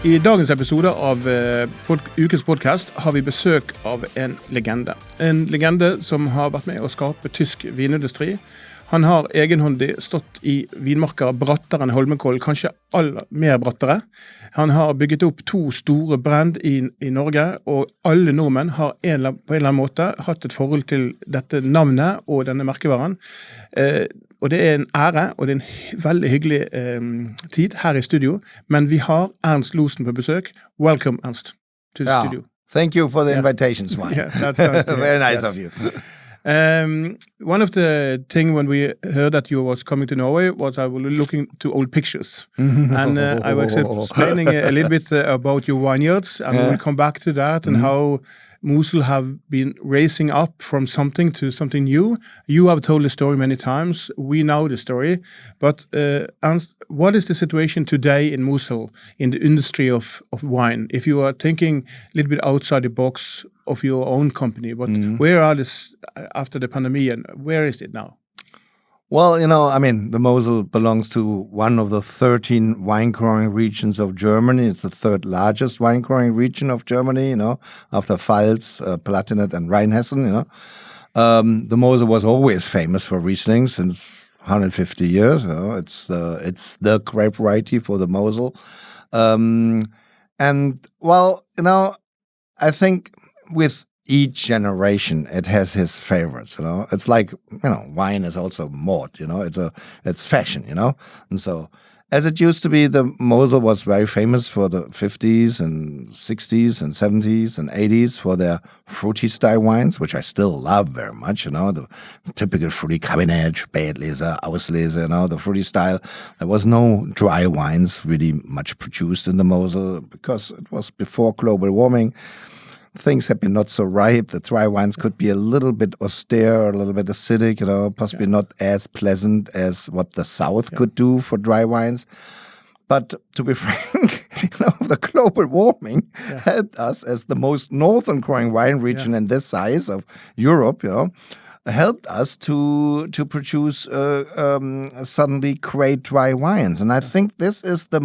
I dagens episode av Ukens podcast har vi besøk av en legende. En legende som har vært med å skape tysk vinindustri. Han har egenhåndig stått i vinmarker brattere enn Holmenkollen, kanskje aller mer brattere. Han har bygget opp 2 store brand i Norge, og alle nordmenn har på en eller annen måte hatt et forhold til dette navnet og denne merkevaren. Og det en ære, og det en veldig hyggelig tid her i studio. Men vi har Ernst Loosen på besøk. Welcome, Ernst, to the studio. Thank you for the invitation, Svein. Yeah, that's nice. Very nice of you. One of the things when we heard that you was coming to Norway was I was looking to old pictures. And I was explaining a little bit about your vineyards, and we'll come back to that and how Mosel have been raising up from something to something new. You have told the story many times. We know the story. But Ernst, what is the situation today in Mosel, in the industry of wine? If you are thinking a little bit outside the box of your own company, but where are this after the pandemic and where is it now? Well, the Mosel belongs to one of the 13 wine growing regions of Germany. It's the 3rd largest wine growing region of Germany, after Pfalz, Palatinate, and Rheinhessen, The Mosel was always famous for Riesling since 150 years, It's the grape variety for the Mosel. I think with each generation, it has his favorites, It's like, wine is also mode, it's fashion, And so, as it used to be, the Mosel was very famous for the 50s and 60s and 70s and 80s for their fruity style wines, which I still love very much, the typical fruity Cabernet, Spätlese, Auslese, the fruity style. There was no dry wines really much produced in the Mosel because it was before global warming. Things have been not so ripe. The dry wines could be a little bit austere, a little bit acidic, possibly not as pleasant as what the South could do for dry wines. But to be frank, the global warming helped us as the most northern growing wine region in this size of Europe, helped us to produce suddenly great dry wines. And I think this is the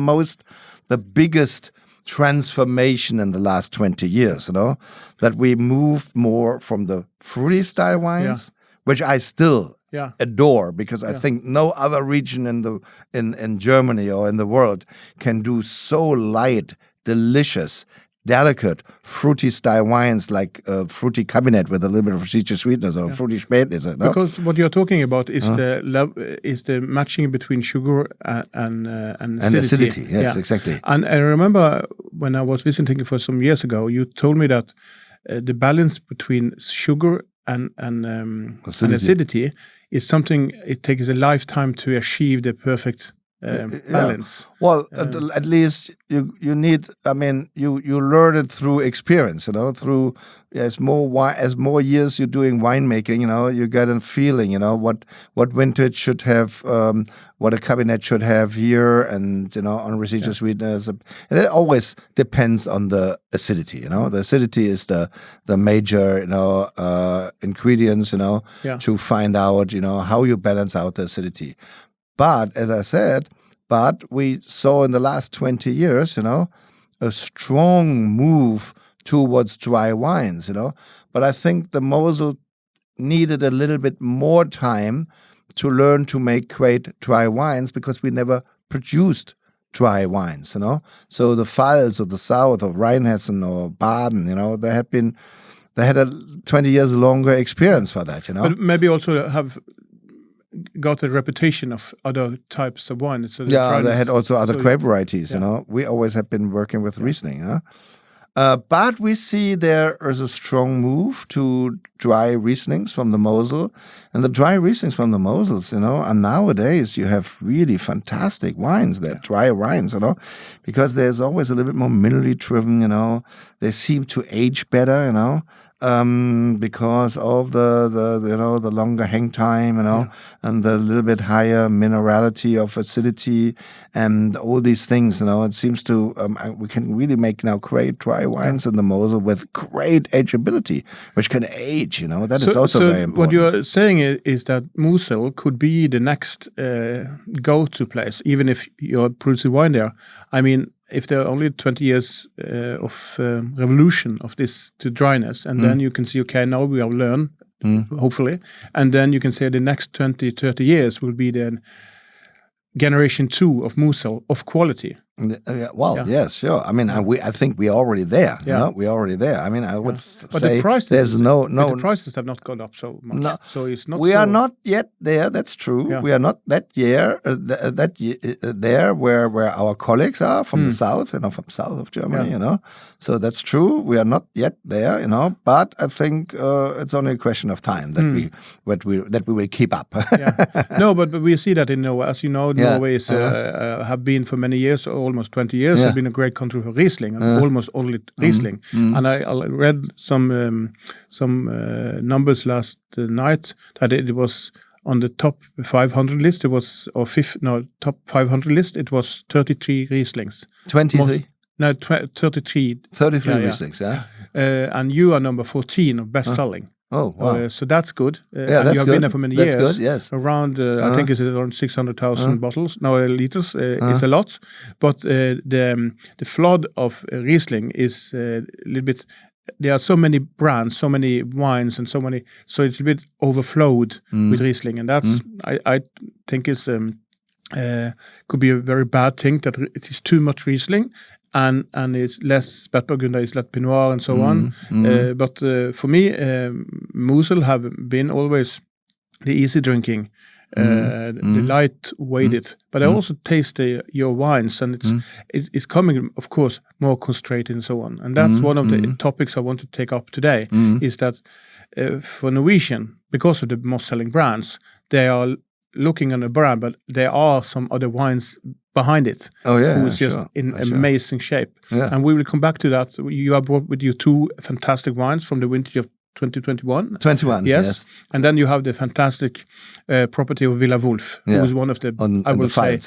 biggest transformation in the last 20 years, that we moved more from the fruity style wines, which I still adore because I think no other region in Germany or in the world can do so light, delicious, delicate, fruity style wines like fruity Cabernet with a little bit of fruity sweetness or fruity Spätlese. Because what you're talking about is the matching between sugar and acidity. Yes, exactly. And I remember when I was visiting for some years ago, you told me that the balance between sugar and acidity is something it takes a lifetime to achieve the perfect balance. Well, at least you need. You learn it through experience. Through as more years you're doing winemaking. You get a feeling. What vintage should have, what a cabinet should have here, and on residual sweetness. And it always depends on the acidity. The acidity is the major ingredients. To find out how you balance out the acidity. But as I said, we saw in the last 20 years, a strong move towards dry wines, But I think the Mosel needed a little bit more time to learn to make great dry wines because we never produced dry wines, So the Pfalz of the south of Rheinhessen or Baden, they had a 20 years longer experience for that, But maybe also have got a reputation of other types of wine. So they had also other grape varieties, We always have been working with Riesling, But we see there is a strong move to dry Rieslings from the Mosel. And the dry Rieslings from the Mosels, and nowadays you have really fantastic wines. They're dry wines, because there's always a little bit more minerally driven, They seem to age better, because of the longer hang time, and the little bit higher minerality of acidity and all these things, It seems to we can really make now great dry wines in the Mosel with great ageability, which can age, That is also very important. What you're saying is that Mosel could be the next go-to place, even if you're producing wine there. if there are only 20 years of revolution of this to dryness, and then you can see, okay, now we have learned, hopefully, and then you can say the next 20, 30 years will be the generation 2 of Mosel of quality. Yes, sure. I mean, I think we're already there. Yeah. You know? We're already there. I mean, I would say the prices, there's no. the prices have not gone up so much. No, so it's not. We are not yet there. That's true. Yeah. We are not there where our colleagues are from the south, from south of Germany. Yeah. So that's true. We are not yet there. But I think it's only a question of time that we will keep up. No, but we see that in Norway. As you know, Norway is, have been for many years, almost 20 years, have been a great country for Riesling, and almost only Riesling. And I read some numbers last night that it was on the top 500 list. It was top 500 list. It was 33 Rieslings. 23. No, 33. 33 Rieslings. Yeah. And you are number 14 of best selling. Oh, wow. So that's good. And you have been there for many years. That's good, yes. Around, I think it's around 600,000 bottles, liters. It's a lot. But the flood of Riesling is a little bit, there are so many brands, so many wines, and so it's a bit overflowed with Riesling. And that's, I think is could be a very bad thing, that it is too much Riesling. And it's less Spätburgunder, it's less Pinot Noir, and so on. But for me, Mosel have been always the easy drinking, the light weighted. But I also taste your wines, and it's coming, of course, more concentrated and so on. And that's one of the topics I want to take up today, is that for Norwegian, because of the most selling brands, they are looking on a brand, but there are some other wines behind it, who's just in amazing shape. And we will come back to that. You have brought with you 2 fantastic wines from the vintage of 2021. 21, yes. And then you have the fantastic property of Villa Wolf, who is one of the, I will say,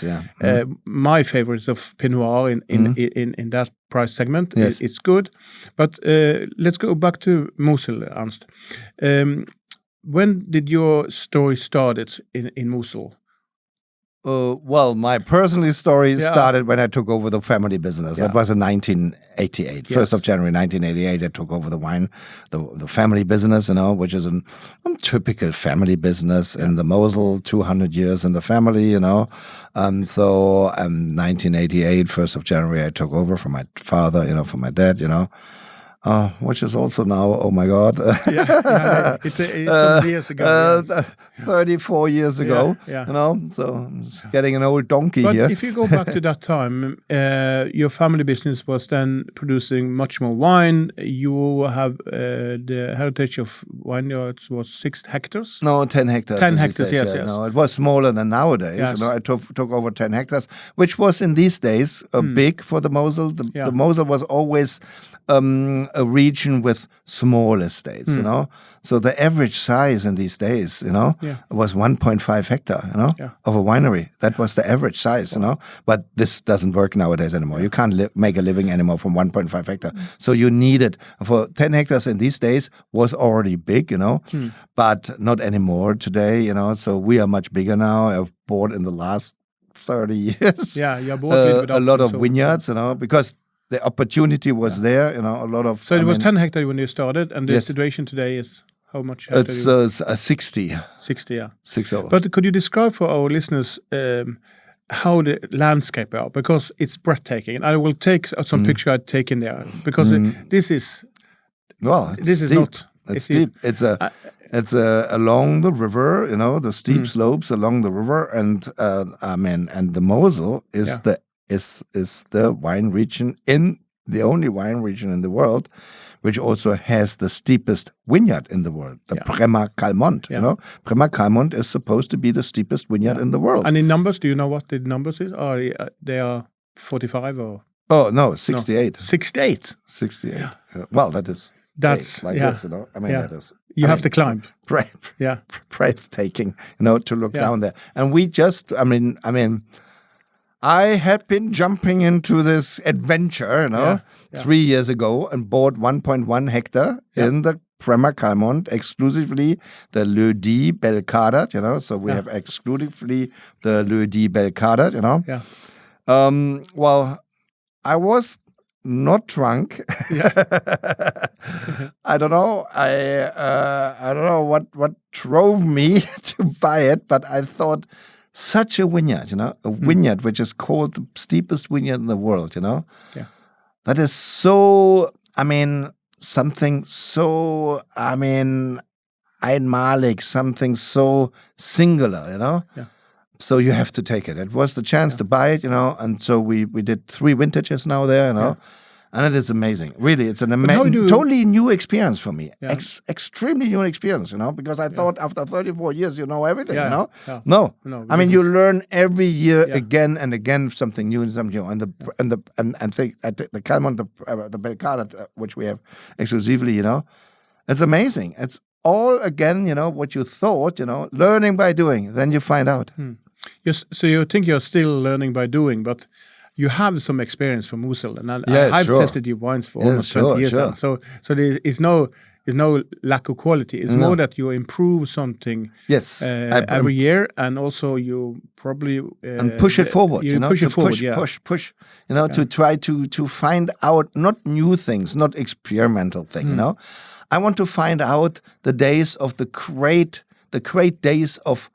my favorites of Pinot Noir in that price segment. Yes. It's good. But let's go back to Mosel, Ernst. When did your story started in Mosel? Well, my personal story started when I took over the family business. That was in 1988. 1st of January 1988, I took over the family business, which is a typical family business in the Mosel, 200 years in the family, So 1988, 1st of January, I took over from my father, from my dad, which is also now, oh my God. It's years ago. 34 years ago, so getting an old donkey here. But if you go back to that time, your family business was then producing much more wine. You have the heritage of vineyards was 6 hectares? No, 10 hectares. 10 hectares, yes. No, it was smaller than nowadays. Yes. I took over 10 hectares, which was in these days big for the Mosel. The Mosel was always a region with small estates, So the average size in these days, was 1.5 hectare, of a winery. That was the average size, But this doesn't work nowadays anymore. You can't make a living anymore from 1.5 hectare. So you need it. For 10 hectares in these days was already big, but not anymore today, So we are much bigger now. I've bought in the last 30 years. You bought a lot of vineyards, because the opportunity was there, a lot of. So it was 10 hectares when you started, and the situation today is how much? It's 60. 60, yeah. 60. But could you describe for our listeners how the landscape are? Because it's breathtaking. And I will take some picture I'd taken there, because this is. Well, this is steep. not. It's steep. It's along the river, the steep slopes along the river, and and the Mosel is the wine region the only wine region in the world, which also has the steepest vineyard in the world, the Prema Calmont. Prema Calmont is supposed to be the steepest vineyard in the world. And in numbers, do you know what the numbers is? Are they are 45 or? Oh no, 68. 68. 68. Yeah. Well, that's like this, that is. You have to climb. Breathtaking, to look down there. And we just, I had been jumping into this adventure, 3 years ago, and bought 1.1 hectare in the Prema Calmont, exclusively the Lodi Belcadat, So we have exclusively the Lodi Belcadat, Well, I was not drunk. Yeah. I don't know. I don't know what drove me to buy it, but I thought such a vineyard, a vineyard which is called the steepest vineyard in the world, Yeah. That is so. Something so. Einmalig, something so singular, Yeah. So you have to take it. It was the chance to buy it, and so we did 3 vintages now there, and it is amazing. Really, it's an totally new experience for me. Yeah. Extremely new experience, because I thought after 34 years you know everything, Yeah. No. You it's- learn every year again and again something new and something new. And the Calmont, the Belcard, which we have exclusively, it's amazing. It's all again, what you thought, learning by doing. Then you find out. Yes, so you think you're still learning by doing, but you have some experience from Mosel, and I've sure. tested your wines for almost 20 years now. So there is no lack of quality. It's more that you improve something every year, and also you probably and push it forward. Push. To try to find out not new things, not experimental thing. I want to find out the days of the great days of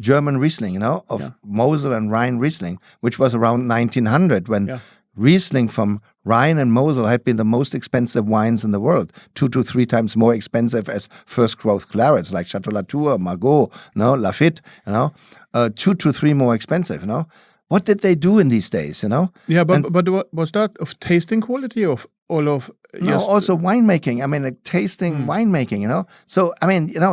German Riesling, of Mosel and Rhine Riesling, which was around 1900 when Riesling from Rhine and Mosel had been the most expensive wines in the world, 2 to 3 times more expensive as first growth clarets like Chateau Latour, Margaux, Lafite, 2 to 3 more expensive, What did they do in these days, Yeah, but was that of tasting quality of all of? Also winemaking. Tasting winemaking. So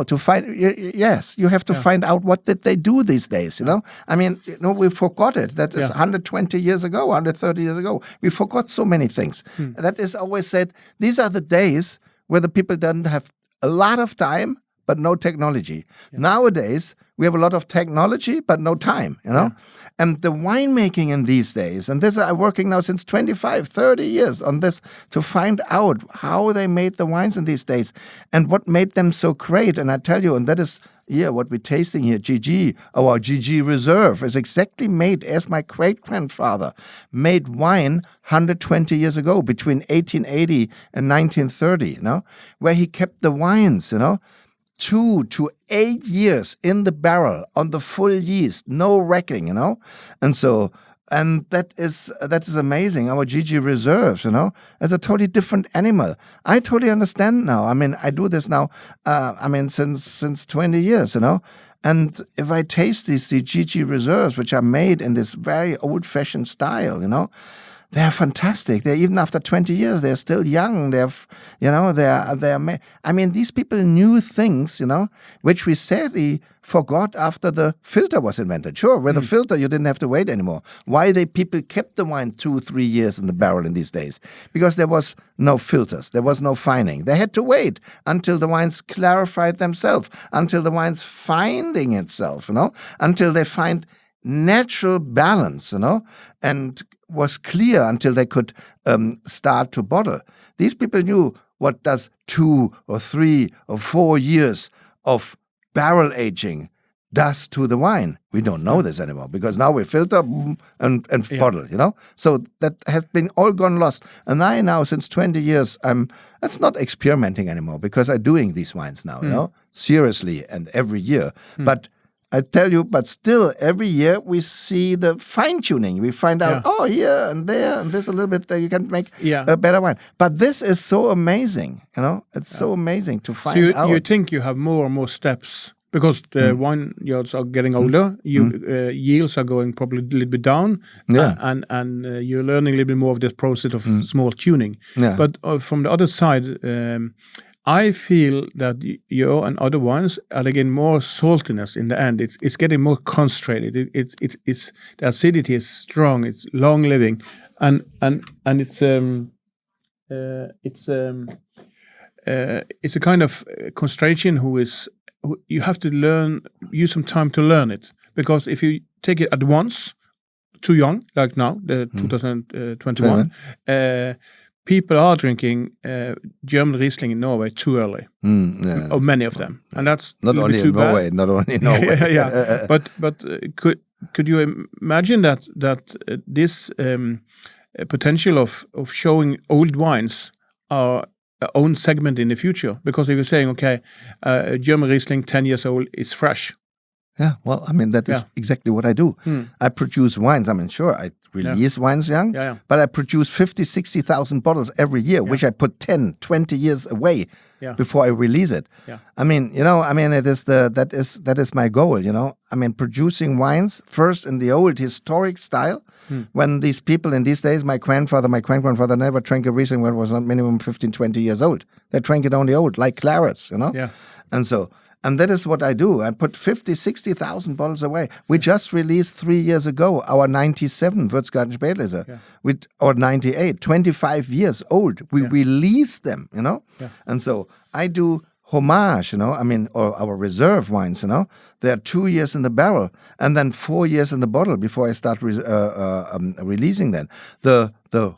to find you have to find out what did they do these days. We forgot it. That is 120 years ago, 130 years ago. We forgot so many things. That is always said. These are the days where the people don't have a lot of time, but no technology. Nowadays, we have a lot of technology, but no time, And the winemaking in these days, and this I'm working now since 25, 30 years on this to find out how they made the wines in these days and what made them so great. And I tell you, and that is, what we're tasting here, GG, our GG Reserve is exactly made as my great-grandfather made wine 120 years ago, between 1880 and 1930, where he kept the wines, 2 to 8 years in the barrel on the full yeast, no wrecking, and that is amazing. Our GG Reserves, it's a totally different animal. I totally understand now. I do this now. Since 20 years, And if I taste these GG Reserves, which are made in this very old-fashioned style, they're fantastic. They're even after 20 years, they're still young. These people knew things, which we sadly forgot after the filter was invented. Sure, with the filter, you didn't have to wait anymore. Why people kept the wine 2-3 years in the barrel in these days? Because there was no filters. There was no fining. They had to wait until the wines clarified themselves, until the wine's finding itself, until they find natural balance, and was clear until they could start to bottle. These people knew what does 2 or 3 or 4 years of barrel aging does to the wine. We don't know this anymore because now we filter and bottle, So that has been all gone lost. And I now, since 20 years, it's not experimenting anymore because I'm doing these wines now, seriously and every year. But I tell you, but still, every year we see the fine-tuning. We find out, here and there, and this a little bit, that you can make a better wine. But this is so amazing, It's so amazing to find out. So you think you have more and more steps because the vineyards are getting older, yields are going probably a little bit down, and you're learning a little bit more of this process of small tuning. Yeah. But from the other side, I feel that your and other wines are getting more saltiness in the end. It's getting more concentrated. It's the acidity is strong. It's long living, and it's a kind of concentration who you have to use some time to learn it, because if you take it at once, too young, like now, the 2021. People are drinking German Riesling in Norway too early, or many of them, and that's not only in Norway. Not only in Norway. But could you imagine that this potential of showing old wines our own segment in the future? Because if you're saying, okay, German Riesling 10 years old is fresh. Yeah, well, I mean, that is exactly what I do. I produce wines. I mean, sure, I release wines young, but I produce 50, 60,000 bottles every year, which I put 10, 20 years away before I release it. I mean, it is that is my goal, I mean, producing wines first in the old historic style, when these people in these days, my grandgrandfather never drank a Riesling when it was not minimum 15, 20 years old. They drank it only old, like clarets, And that is what I do. I put 50, 60,000 bottles away. We just released 3 years ago our 97 Würzgarten Spätlese, or 98, 25 years old. We released them, And so I do homage, or our reserve wines, They are 2 years in the barrel and then 4 years in the bottle before I start releasing them. The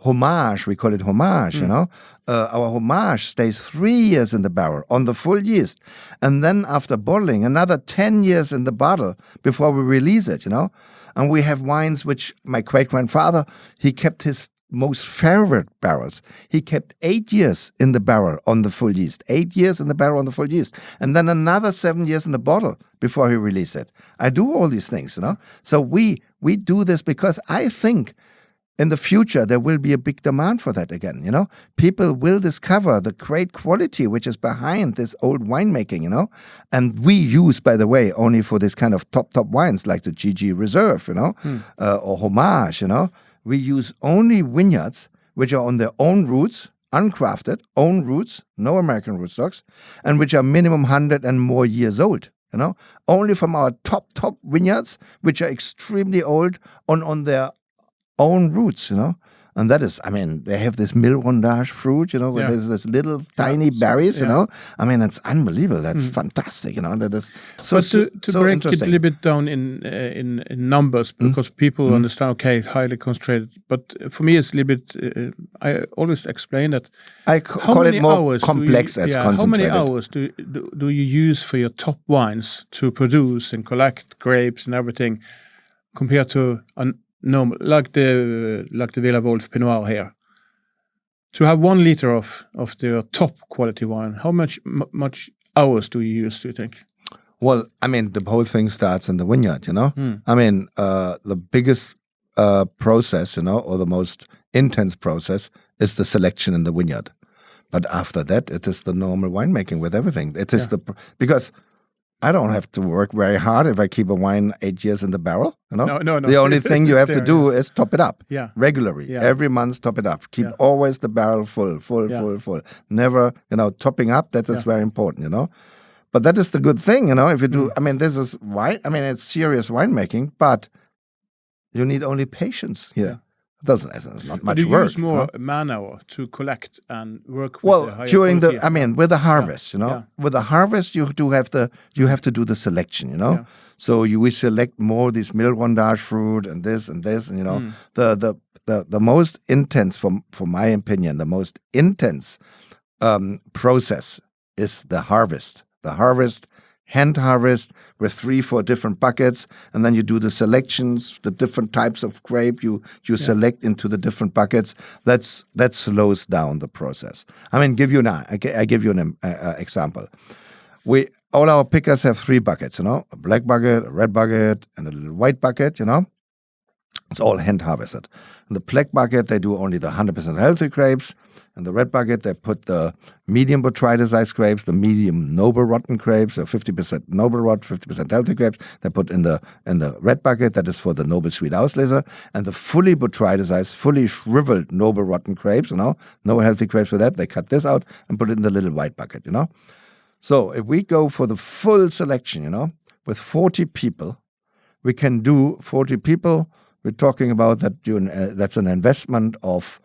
homage, we call it homage, our homage stays 3 years in the barrel on the full yeast. And then after bottling, another 10 years in the bottle before we release it, And we have wines which my great-grandfather, he kept his most favorite barrels. He kept 8 years in the barrel on the full yeast. 8 years in the barrel on the full yeast. And then another 7 years in the bottle before he released it. I do all these things, So we do this because I think in the future there will be a big demand for that again, People will discover the great quality which is behind this old winemaking, And we use, by the way, only for this kind of top wines like the GG Reserve, or homage, We use only vineyards which are on their own roots, uncrafted, own roots, no American rootstocks, and which are minimum 100 and more years old. Only from our top vineyards, which are extremely old on their own roots, And that is, I mean, they have this milrondage fruit, where there's this little tiny berries, I mean, it's unbelievable. That's fantastic, That is so to so break interesting. it a little bit down in numbers, because people understand, okay, highly concentrated. But for me, it's a little bit, I always explain that. I call it more complex as concentrated. How many hours do you use for your top wines to produce and collect grapes and everything compared to normal, like the Villa Wolf Pinot Noir here? To have 1 liter of the top quality wine, how much hours do you use, do you think? Well, I mean, the whole thing starts in the vineyard, I mean, the biggest process, or the most intense process is the selection in the vineyard. But after that, it is the normal winemaking with everything. It is because I don't have to work very hard if I keep a wine 8 years in the barrel. No. The only thing you have to do is top it up regularly. Every month, top it up. Keep always the barrel full. Never, topping up. That is very important, But that is the good thing, If you do, I mean, this is wine. I mean, it's serious winemaking, but you need only patience here. It's not much work. You use more man-hour to collect and work with the higher during quality. with the harvest, With the harvest, you have to do the selection, So we select more this milrondage fruit and this, and the most intense, for my opinion, the most intense process is the harvest. The harvest, hand harvest with 3-4 different buckets, and then you do the selections, the different types of grape you select into the different buckets. That slows down the process. I mean, I give you an example. All our pickers have 3 buckets, a black bucket, a red bucket, and a little white bucket, It's all hand harvested. In the black bucket, they do only the 100% healthy grapes. In the red bucket, they put the medium botrytis grapes, the medium noble rotten grapes, so 50% noble rot, 50% healthy grapes. They put in the red bucket, that is for the noble sweet Auslese, and the fully botrytis, fully shriveled noble rotten grapes, no healthy grapes for that. They cut this out and put it in the little white bucket, So if we go for the full selection, with 40 people, we can do 40 people. We're talking about that. That's an investment of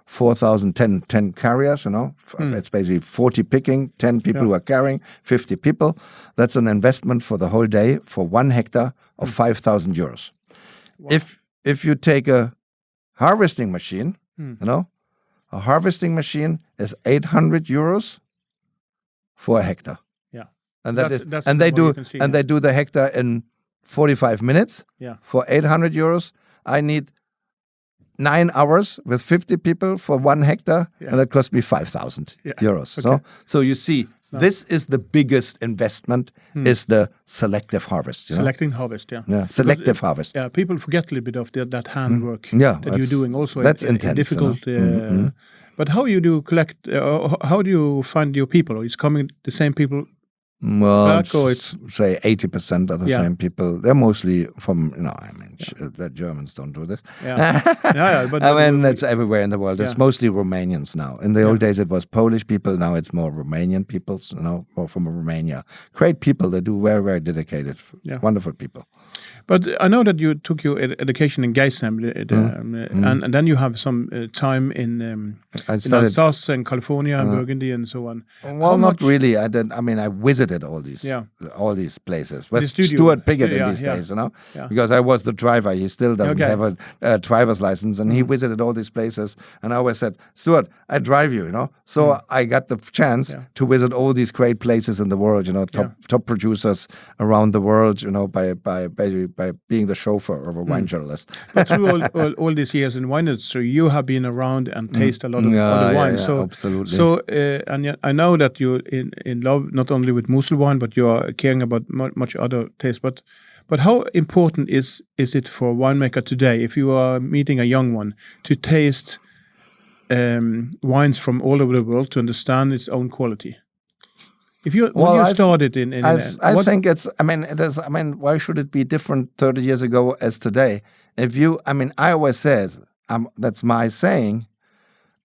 4,000, 10 carriers, It's basically 40 picking, 10 people who are carrying, 50 people. That's an investment for the whole day for 1 hectare of 5,000 euros. Wow. If you take a harvesting machine, a harvesting machine is 800 euros for a hectare. Yeah. And they do the hectare in 45 minutes. Yeah. For 800 euros, I need 9 hours with 50 people for 1 hectare, and that cost me 5,000 euros. Okay. So you see, this is the biggest investment, is the selective harvest. Selecting harvest, Yeah, selective harvest. Yeah, people forget a little bit of that handwork that you're doing also. That's in intense. Difficult. But how you do collect, how do you find your people? Is coming the same people Well, back, or it's say 80% of the same people. They're mostly from, the Germans don't do this. But I mean, it's everywhere in the world. It's mostly Romanians now. In the old days, it was Polish people. Now it's more Romanian people, more from Romania. Great people. They do very, very dedicated, wonderful people. But I know that you took your education in Geisheim, and then you have some time in Alsace and California and Burgundy and so on. Well, not really. I visited all these places with Stuart Piggott in these days, because I was the driver. He still doesn't have a driver's license, and he visited all these places. And I always said, Stuart, I drive you, So I got the chance to visit all these great places in the world, top producers around the world, by being the chauffeur of a wine journalist. But through all these years in wine industry, you have been around and tasted a lot of other wine. So absolutely. So and I know that you're in love not only with Mosel wine, but you are caring about much other taste. But how important is it for a winemaker today, if you are meeting a young one, to taste wines from all over the world to understand its own quality? When you started I think it is. Why should it be different 30 years ago as today? I always says, that's my saying,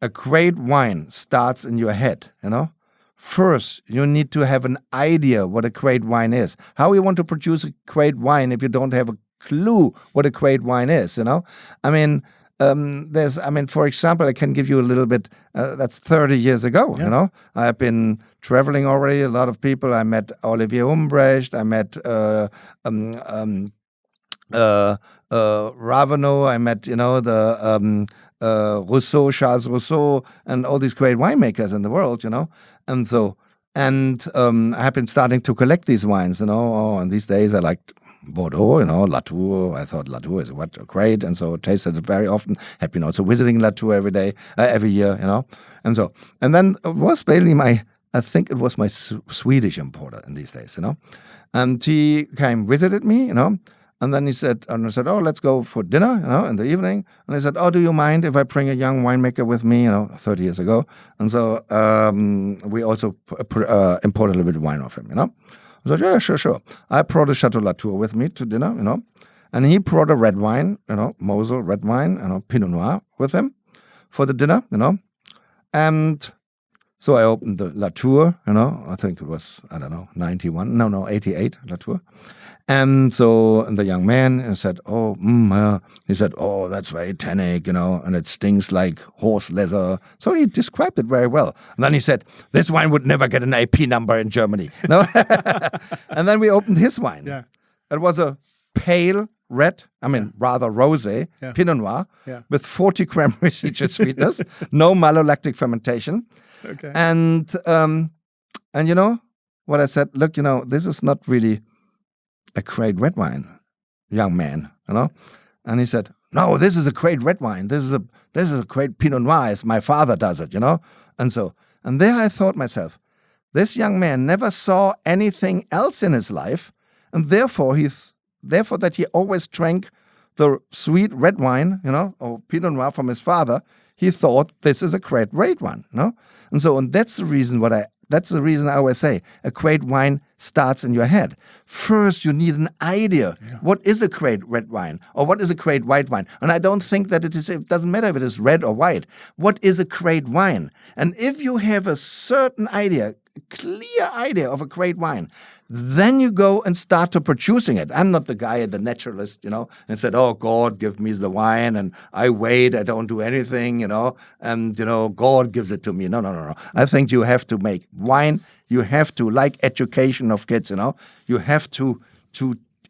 a great wine starts in your head, First, you need to have an idea what a great wine is. How you want to produce a great wine if you don't have a clue what a great wine is, for example, I can give you a little bit, that's 30 years ago, I have been traveling already, a lot of people. I met Olivier Humbrecht, I met Ravenel, I met, Rousseau, Charles Rousseau, and all these great winemakers in the world, I have been starting to collect these wines, and these days I like Bordeaux, Latour. I thought Latour is great, and so tasted it very often. Had been also visiting Latour every year, And then it was basically I think it was my Swedish importer in these days, And he visited me, and then he said, oh, let's go for dinner, in the evening. And I said, oh, do you mind if I bring a young winemaker with me, 30 years ago? And so we also imported a little bit of wine off him, I said, yeah, sure. I brought a Chateau Latour with me to dinner, and he brought a red wine, Mosel red wine, Pinot Noir with him for the dinner, And so I opened the Latour, I think it was, 88 Latour. And so the young man said, oh, that's very tannic, and it stings like horse leather. So he described it very well. And then he said, this wine would never get an AP number in Germany. And then we opened his wine. Yeah. It was a pale red, rather rosé, Pinot Noir, with 40 gram residual sweetness, no malolactic fermentation. Okay. And you know what I said? Look, this is not really a great red wine, young man, And he said, no, this is a great red wine. This is a great Pinot Noir, as my father does it, And there I thought myself, this young man never saw anything else in his life, and therefore that he always drank the sweet red wine, or Pinot Noir from his father. He thought this is a great red wine, And that's the reason I always say a great wine starts in your head. First, you need an idea. Yeah. What is a great red wine, or what is a great white wine? And I don't think that it doesn't matter if it is red or white. What is a great wine? And if you have a certain idea, clear idea of a great wine, then you go and start to producing it. I'm not the guy, the naturalist, and said, oh, God, give me the wine, and I wait, I don't do anything, and, God gives it to me. No. I think you have to make wine. You have to, like education of kids, you have to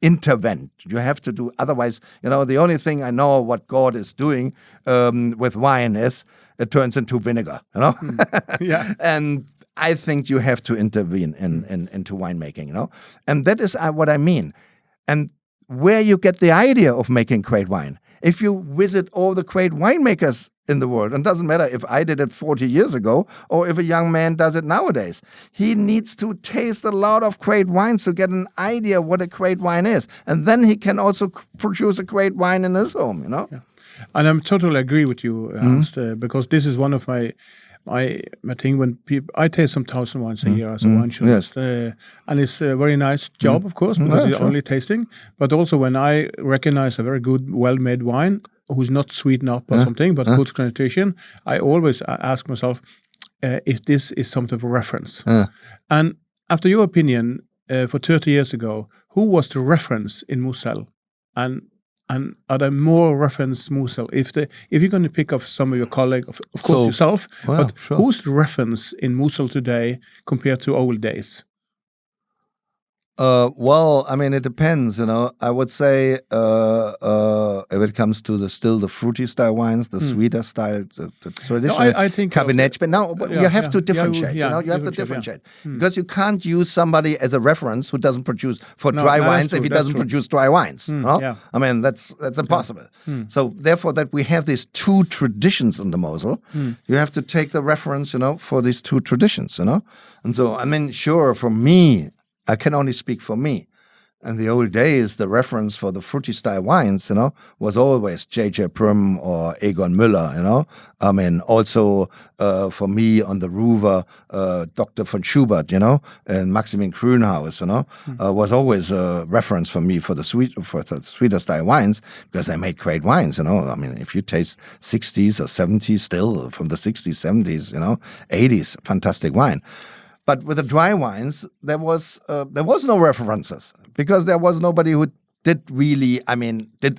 intervene. You have to do, otherwise, the only thing I know what God is doing with wine is it turns into vinegar, Yeah. And I think you have to intervene into winemaking, And that is what I mean. And where you get the idea of making great wine if you visit all the great winemakers in the world, and it doesn't matter if I did it 40 years ago or if a young man does it nowadays, he needs to taste a lot of great wines to get an idea what a great wine is. And then he can also produce a great wine in his home, you know? Yeah. And I'm totally agree with you, Ernst, because this is one of my thing when people, I taste some 1,000 wines a year as a wine journalist, and it's a very nice job, of course, because it's only tasting, but also when I recognize a very good, well-made wine, who's not sweetened up or something, but good concentration, I always ask myself if this is something of a reference. And after your opinion, for 30 years ago, who was the reference in Mosel? And are there more reference Mosel? If you're going to pick up some of your colleagues, of course yourself, but who's the reference in Mosel today compared to old days? Well, I mean, it depends, you know. I would say if it comes to the fruity style wines, the sweeter style, the traditional I think cabinet. But now you have to differentiate, you know. You have to differentiate. Because you can't use somebody as a reference who doesn't produce for dry wines if he doesn't produce dry wines. You know? I mean, that's impossible. So therefore, that we have these two traditions in the Mosel, you have to take the reference, you know, for these two traditions, you know. And so, I mean, sure, for me, I can only speak for me. In the old days, the reference for the fruity style wines, you know, was always J.J. Prim or Egon Müller, you know. I mean, also for me on the Ruwer, Dr. von Schubert, you know, and Maximin Grünhaus, you know, was always a reference for me for the sweeter style wines because they made great wines, you know. I mean, if you taste 60s or 70s still from the 60s, 70s, you know, 80s, fantastic wine. But with the dry wines, there was no references because there was nobody who did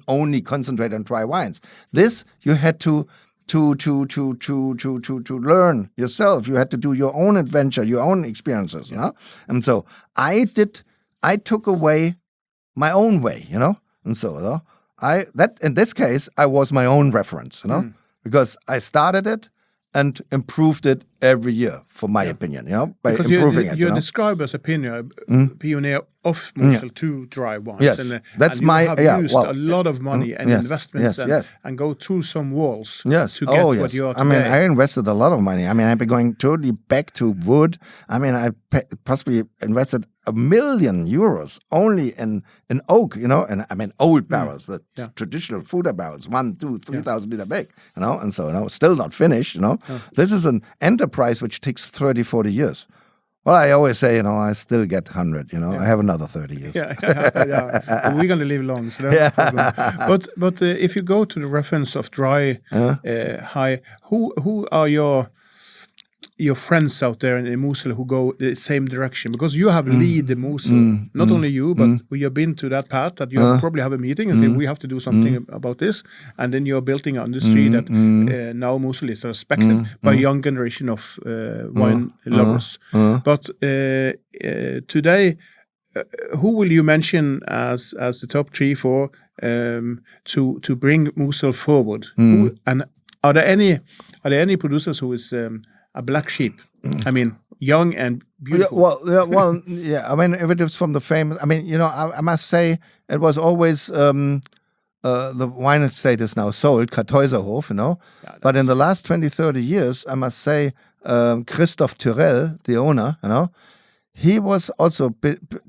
only concentrate on dry wines. This you had to learn yourself. You had to do your own adventure, your own experiences, you know. And so I took away my own way, you know. And so in this case I was my own reference, you know, because I started it and improved it every year, for my opinion, you know, by because improving it. You're described as a pioneer of Mosel to dry wines. Yes, that's and you have used a lot of money and investments and go through some walls to get what you are today. I mean, I invested a lot of money. I mean, I've been going totally back to wood. I mean, I possibly invested €1 million only in oak, you know, and I mean old barrels, the traditional Fuder barrels, 1,000, 2,000, 3,000 liter big, you know, and so, you know, still not finished, you know. This is an enterprise which takes 30, 40 years. Well, I always say, you know, I still get 100, you know, I have another 30 years. We're going to live long, so that's no problem. But if you go to the reference of dry, high, who are your friends out there in Mosel who go the same direction? Because you have lead the Mosel, not only you, but we have been to that path that you probably have a meeting and say, we have to do something about this. And then you're building an industry that now Mosel is respected by a young generation of wine lovers. But today, who will you mention as the top 3, 4 to bring Mosel forward? And are there any producers who is a black sheep? I mean, young and beautiful. I mean, if it is from the famous, I mean, you know, I must say it was always the wine estate is now sold, Kartäuserhof, you know. But in the last 20, 30 years, I must say, Christoph Tyrell, the owner, you know, he was also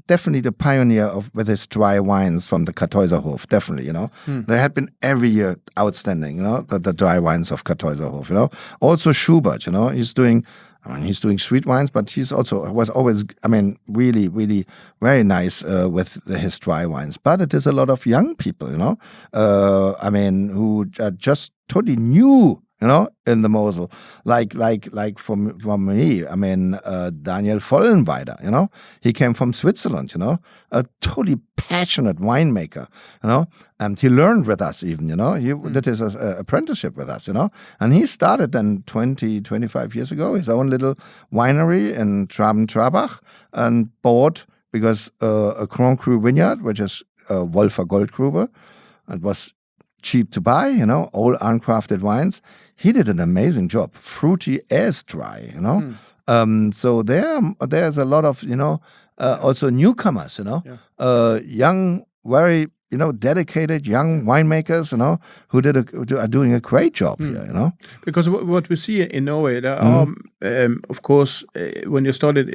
definitely the pioneer with his dry wines from the Kartäuserhof, definitely, you know. They had been every year outstanding, you know, the dry wines of Kartäuserhof, you know. Also Schubert, you know, he's doing sweet wines, but was always, I mean, really, really very nice with his dry wines. But it is a lot of young people, you know, I mean, who are just totally new, you know, in the Mosel, like for me, I mean, Daniel Vollenweider, you know, he came from Switzerland, you know, a totally passionate winemaker, you know, and he learned with us even, you know, he did his apprenticeship with us, you know, and he started then 20, 25 years ago, his own little winery in Traben-Trabach and bought, because a Grand Cru vineyard, which is Wolfer Goldgrube, it was cheap to buy, you know, all uncrafted wines. He did an amazing job, fruity as dry, you know. So there's a lot of, you know, also newcomers, you know, young, very dedicated young winemakers, who are doing a great job here, Because what we see in Norway, there are, of course, when you started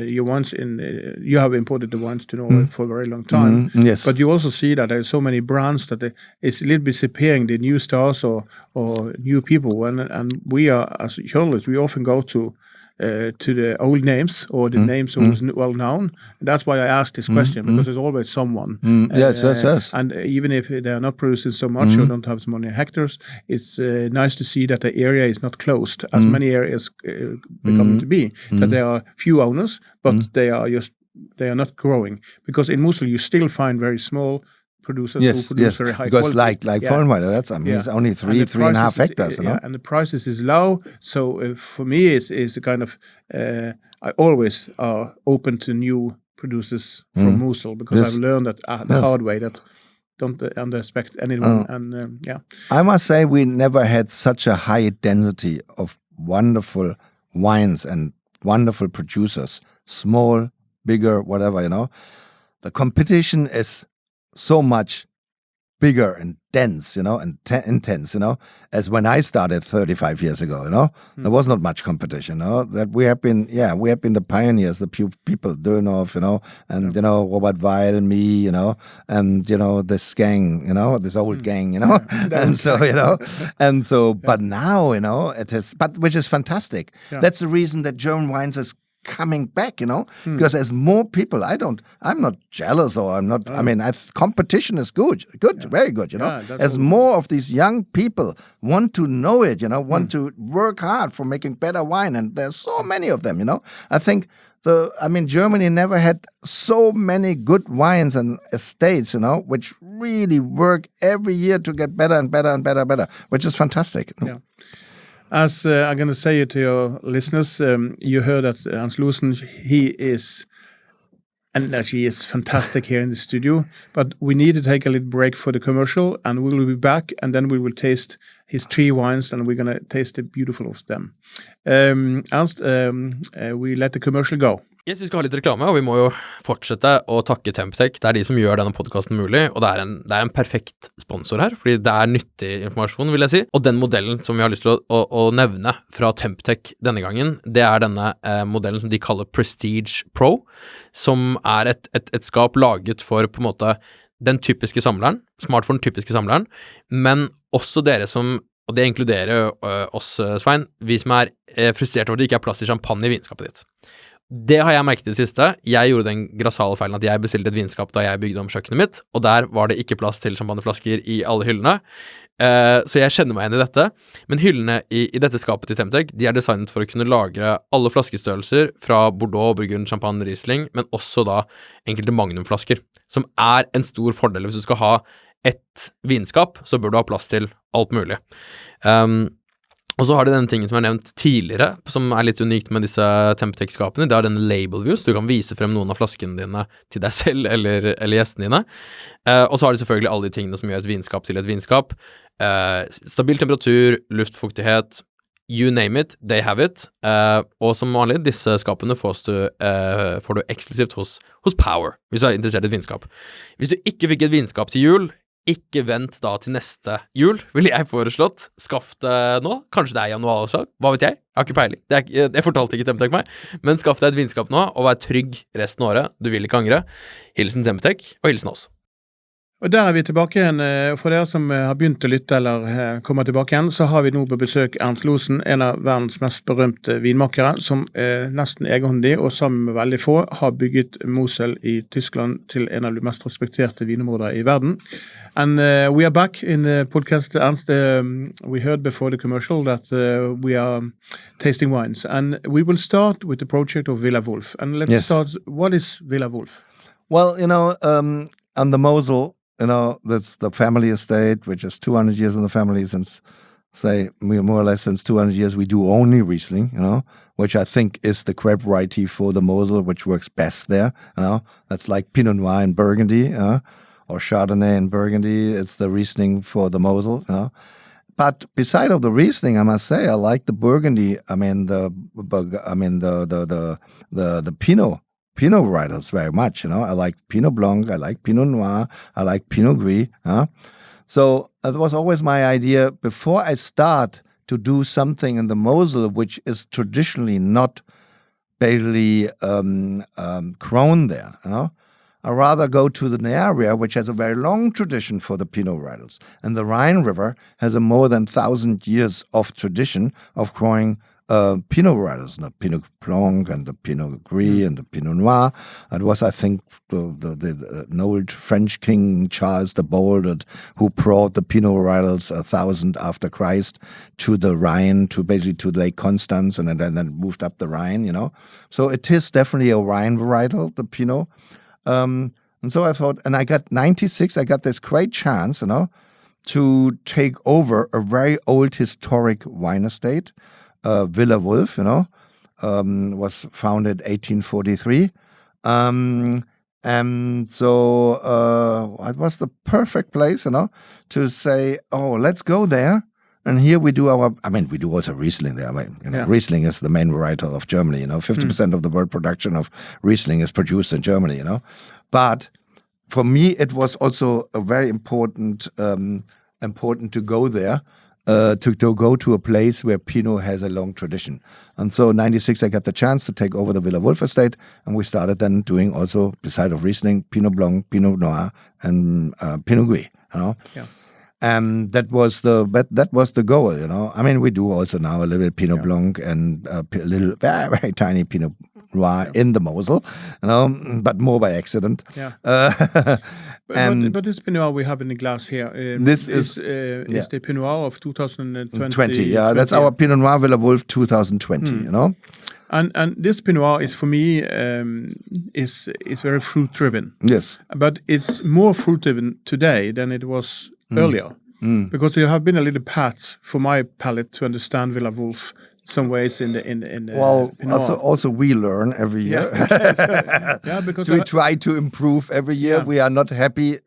your wines you have imported the wines to Norway for a very long time. Yes. But you also see that there are so many brands that it's a little bit disappearing, the new stars or new people. And we are, as journalists, we often go to the old names or the names who is well known. That's why I asked this question, because there's always someone. Yes. And even if they are not producing so much or don't have so many hectares, it's nice to see that the area is not closed, as many areas becoming to be. That there are few owners, but they are not growing. Because in Mosel you still find very small producers who produce very high because quality. like foreign wine, it's only 3.5 hectares. And the prices is low. So for me, it's a kind of I always are open to new producers from Mosel, because I've learned that the hard way that don't underestimate anyone. And I must say we never had such a high density of wonderful wines and wonderful producers, small, bigger, whatever. The competition is so much bigger and dense, and intense, as when I started 35 years ago, there was not much competition, that we have been the pioneers, the people, Dönhoff, and, Robert Weil, me, and, this gang, this old gang, and so, but now, it is, which is fantastic. Yeah. That's the reason that German wines is coming back, because as more people, I'm not jealous, or I'm not, competition is good, very good, as more of these young people want to know it, want to work hard for making better wine, and there's so many of them, I think Germany never had so many good wines and estates, which really work every year to get better and better and better and better, which is fantastic. Yeah. As I'm going to say it to your listeners, you heard that Ernst Loosen, he is fantastic here in the studio, but we need to take a little break for the commercial, and we will be back, and then we will taste his 3 wines, and we're going to taste the beautiful of them. Ernst, we let the commercial go. Yes, vi skal ha litt reklame, og vi må jo fortsette å takke Temptec. Det er de som gjør denne podcasten mulig, og det er en perfekt sponsor her, fordi det er nyttig informasjon, vil jeg si. Og den modellen som vi har lyst til å nevne fra Temptec denne gangen, det er denne modellen som de kaller Prestige Pro, som er et skap laget for på en måte den typiske samleren, smart for den typiske samleren, men også dere som, og det inkluderer oss, Svein, vi som er frustrert over at det ikke er plass til champagne i vinskapet ditt. Det har jeg merket i det siste. Jeg gjorde den grassale feilen at jeg bestilte et vinskap da jeg bygde om kjøkkenet mitt, og der var det ikke plass til champagneflasker i alle hyllene. Så jeg kjenner meg igjen i dette. Men hyllene i dette skapet til Temptec, de er designet for å kunne lagre alle flaskestørrelser fra Bordeaux, Burgund, Champagne, Riesling, men også da enkelte magnumflasker, som er en stor fordel. Hvis du skal ha et vinskap, så bør du ha plass til alt mulig. Og så har de den tingen som er nevnt tidligere, som er litt unikt med disse Temptec-skapene. Det er den label views. Du kan vise frem noen av flaskene dine til deg selv eller gjestene dine. Og så har de selvfølgelig alle de tingene som gjør et vinskap til et vinskap. Stabil temperatur, luftfuktighet, you name it, they have it. Og som vanlig, disse skapene får du eksklusivt hos Power, hvis du er interessert i et vinskap. Hvis du ikke fikk et vinskap til jul, ikke vent da til neste jul, vil jeg foreslått. Skaff det nå. Kanskje det er januarsalg. Hva vet jeg? Jeg har ikke peiling. Det fortalte ikke Temptec meg. Men skaff deg et vinskap nå, og vær trygg resten av året. Du vil ikke angre. Hilsen Temptec, og hilsen oss. Og der er vi tilbake igjen. For dere som har begynt å lytte eller kommer tilbake igjen, så har vi nå på besøk Ernst Loosen, en av verdens mest berømte vinmakere, som nesten egenhåndig og sammen med veldig få har bygget Mosel i Tyskland til en av de mest respekterte vinområder i verden. And we are back in the podcast, Ernst. We heard before the commercial that we are tasting wines, and we will start with the project of Villa Wolf. And let's start. What is Villa Wolf? Well, on the Mosel, that's the family estate, which is 200 years in the family since, say, more or less since 200 years, we do only Riesling, which I think is the grape variety for the Mosel, which works best there, That's like Pinot Noir in Burgundy, or Chardonnay in Burgundy. It's the Riesling for the Mosel, But beside of the Riesling, I must say, I like the Burgundy. The Pinot Pinot varietals very much. I like Pinot Blanc, I like Pinot Noir, I like Pinot Gris. So that was always my idea before I start to do something in the Mosel, which is traditionally not barely grown there. I rather go to the area which has a very long tradition for the Pinot varietals. And the Rhine River has a more than 1,000 years of tradition of growing Pinot varietals, the Pinot Blanc and the Pinot Gris and the Pinot Noir. It was, I think, the old French king Charles the Bold who brought the Pinot varietals 1,000 after Christ to the Rhine, to Lake Constance, and then moved up the Rhine. So it is definitely a Rhine varietal, the Pinot. And so I thought, and I got 96. I got this great chance, to take over a very old historic wine estate. Villa Wolf, was founded 1843. And so it was the perfect place, to say, oh, let's go there. And here we do we do also Riesling there. Riesling is the main varietal of Germany, 50% of the world production of Riesling is produced in Germany, But for me, it was also a very important to go there. To go to a place where Pinot has a long tradition. And so in 96, I got the chance to take over the Villa Wolf estate, and we started then doing also, beside of Riesling, Pinot Blanc, Pinot Noir, and Pinot Gris, Yeah. And that was the goal, we do also now a little Pinot Blanc and a little very, very tiny Pinot Noir in the Mosel, but more by accident. Yeah. But this Pinot Noir we have in the glass here, this is the Pinot Noir of 2020. 20, that's our Pinot Noir Villa Wolf 2020, And this Pinot Noir is, for me, is very fruit driven. Yes, but it's more fruit driven today than it was earlier, because there have been a little path for my palate to understand Villa Wolf. Some ways in the Pinot Noir. Also we learn every year. Because we try to improve every year. Yeah. We are not happy.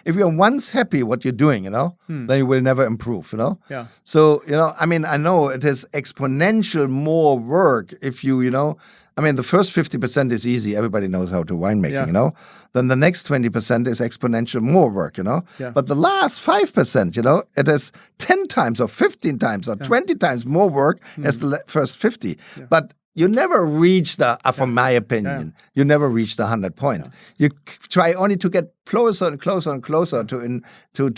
If you're once happy what you're doing, then you will never improve. Yeah. So I know it is exponential more work if you the first 50% is easy. Everybody knows how to winemaking. Then the next 20% is exponential more work. Yeah. But the last 5%, it is 10 times or 15 times or 20 times more work as the first 50. Yeah. But you never reach from my opinion, you never reach the 100 point. Yeah. You try only to get closer and closer and closer to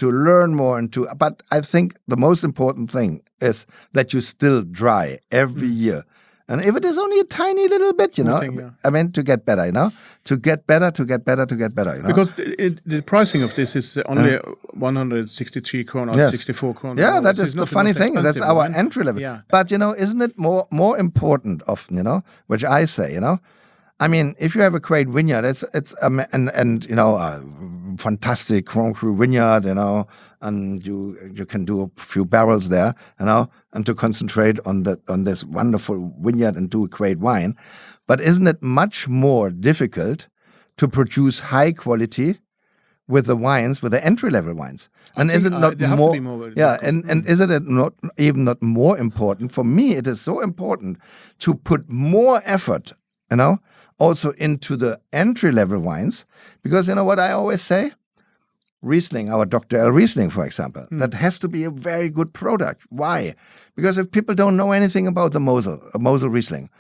learn more but I think the most important thing is that you still dry every year. And if it is only a tiny little bit, to get better, to get better. Because the pricing of this is only 163 kroner, 64 kroner. Yeah, that is the funny thing. That's our entry level. Yeah. But, isn't it more important often, which I say, if you have a great vineyard, it's a fantastic Grand Cru vineyard, and you can do a few barrels there, and to concentrate on this wonderful vineyard and do a great wine. But isn't it much more difficult to produce high quality with the wines, with the entry level wines? And is it not more? And is it not more important? For me, it is so important to put more effort, also into the entry-level wines, because what I always say? Riesling, our Dr. Riesling, for example, that has to be a very good product. Why? Because if people don't know anything about the Mosel Riesling,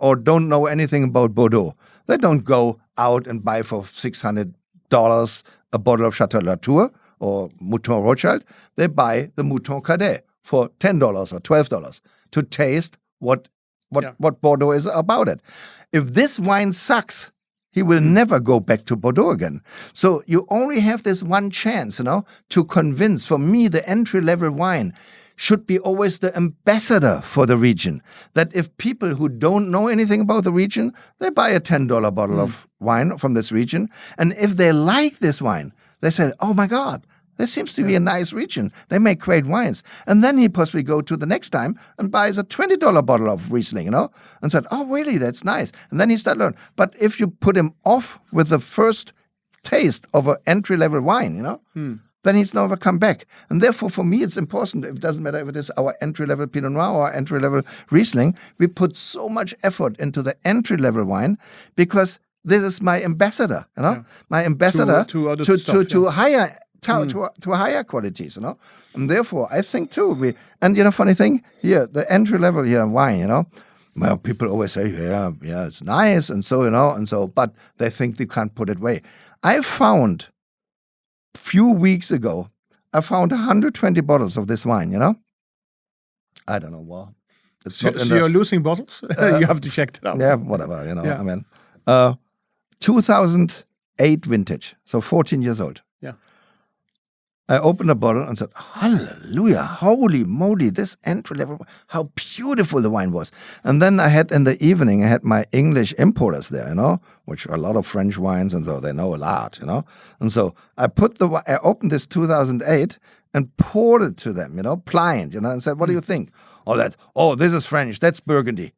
or don't know anything about Bordeaux, they don't go out and buy for $600 a bottle of Chateau Latour or Mouton Rothschild. They buy the Mouton Cadet for $10 or $12 to taste what Bordeaux is about it. If this wine sucks, he will never go back to Bordeaux again. So you only have this one chance, to convince. For me, the entry-level wine should be always the ambassador for the region. That if people who don't know anything about the region, they buy a $10 bottle of wine from this region. And if they like this wine, they say, oh my God, this seems to be a nice region. They make great wines. And then he possibly go to the next time and buys a $20 bottle of Riesling, and said, oh, really, that's nice. And then he started learning. But if you put him off with the first taste of an entry-level wine, then he's never come back. And therefore, for me, it's important. It doesn't matter if it is our entry-level Pinot Noir or entry-level Riesling. We put so much effort into the entry-level wine because this is my ambassador, my ambassador to higher to higher qualities, And therefore, I think too funny thing here, the entry-level here wine, well, people always say, yeah, it's nice, and so, but they think they can't put it away. I found few weeks ago, I found 120 bottles of this wine, I don't know what. So you're losing bottles? You have to check that out. Yeah, whatever, I mean. 2008 vintage, so 14 years old. Yeah. I opened a bottle and said, hallelujah, holy moly, this entry level, how beautiful the wine was. And then in the evening, I had my English importers there, which are a lot of French wines, and so they know a lot, And so I opened this 2008 and poured it to them, blind, and said, what do you think? This is French, that's Burgundy,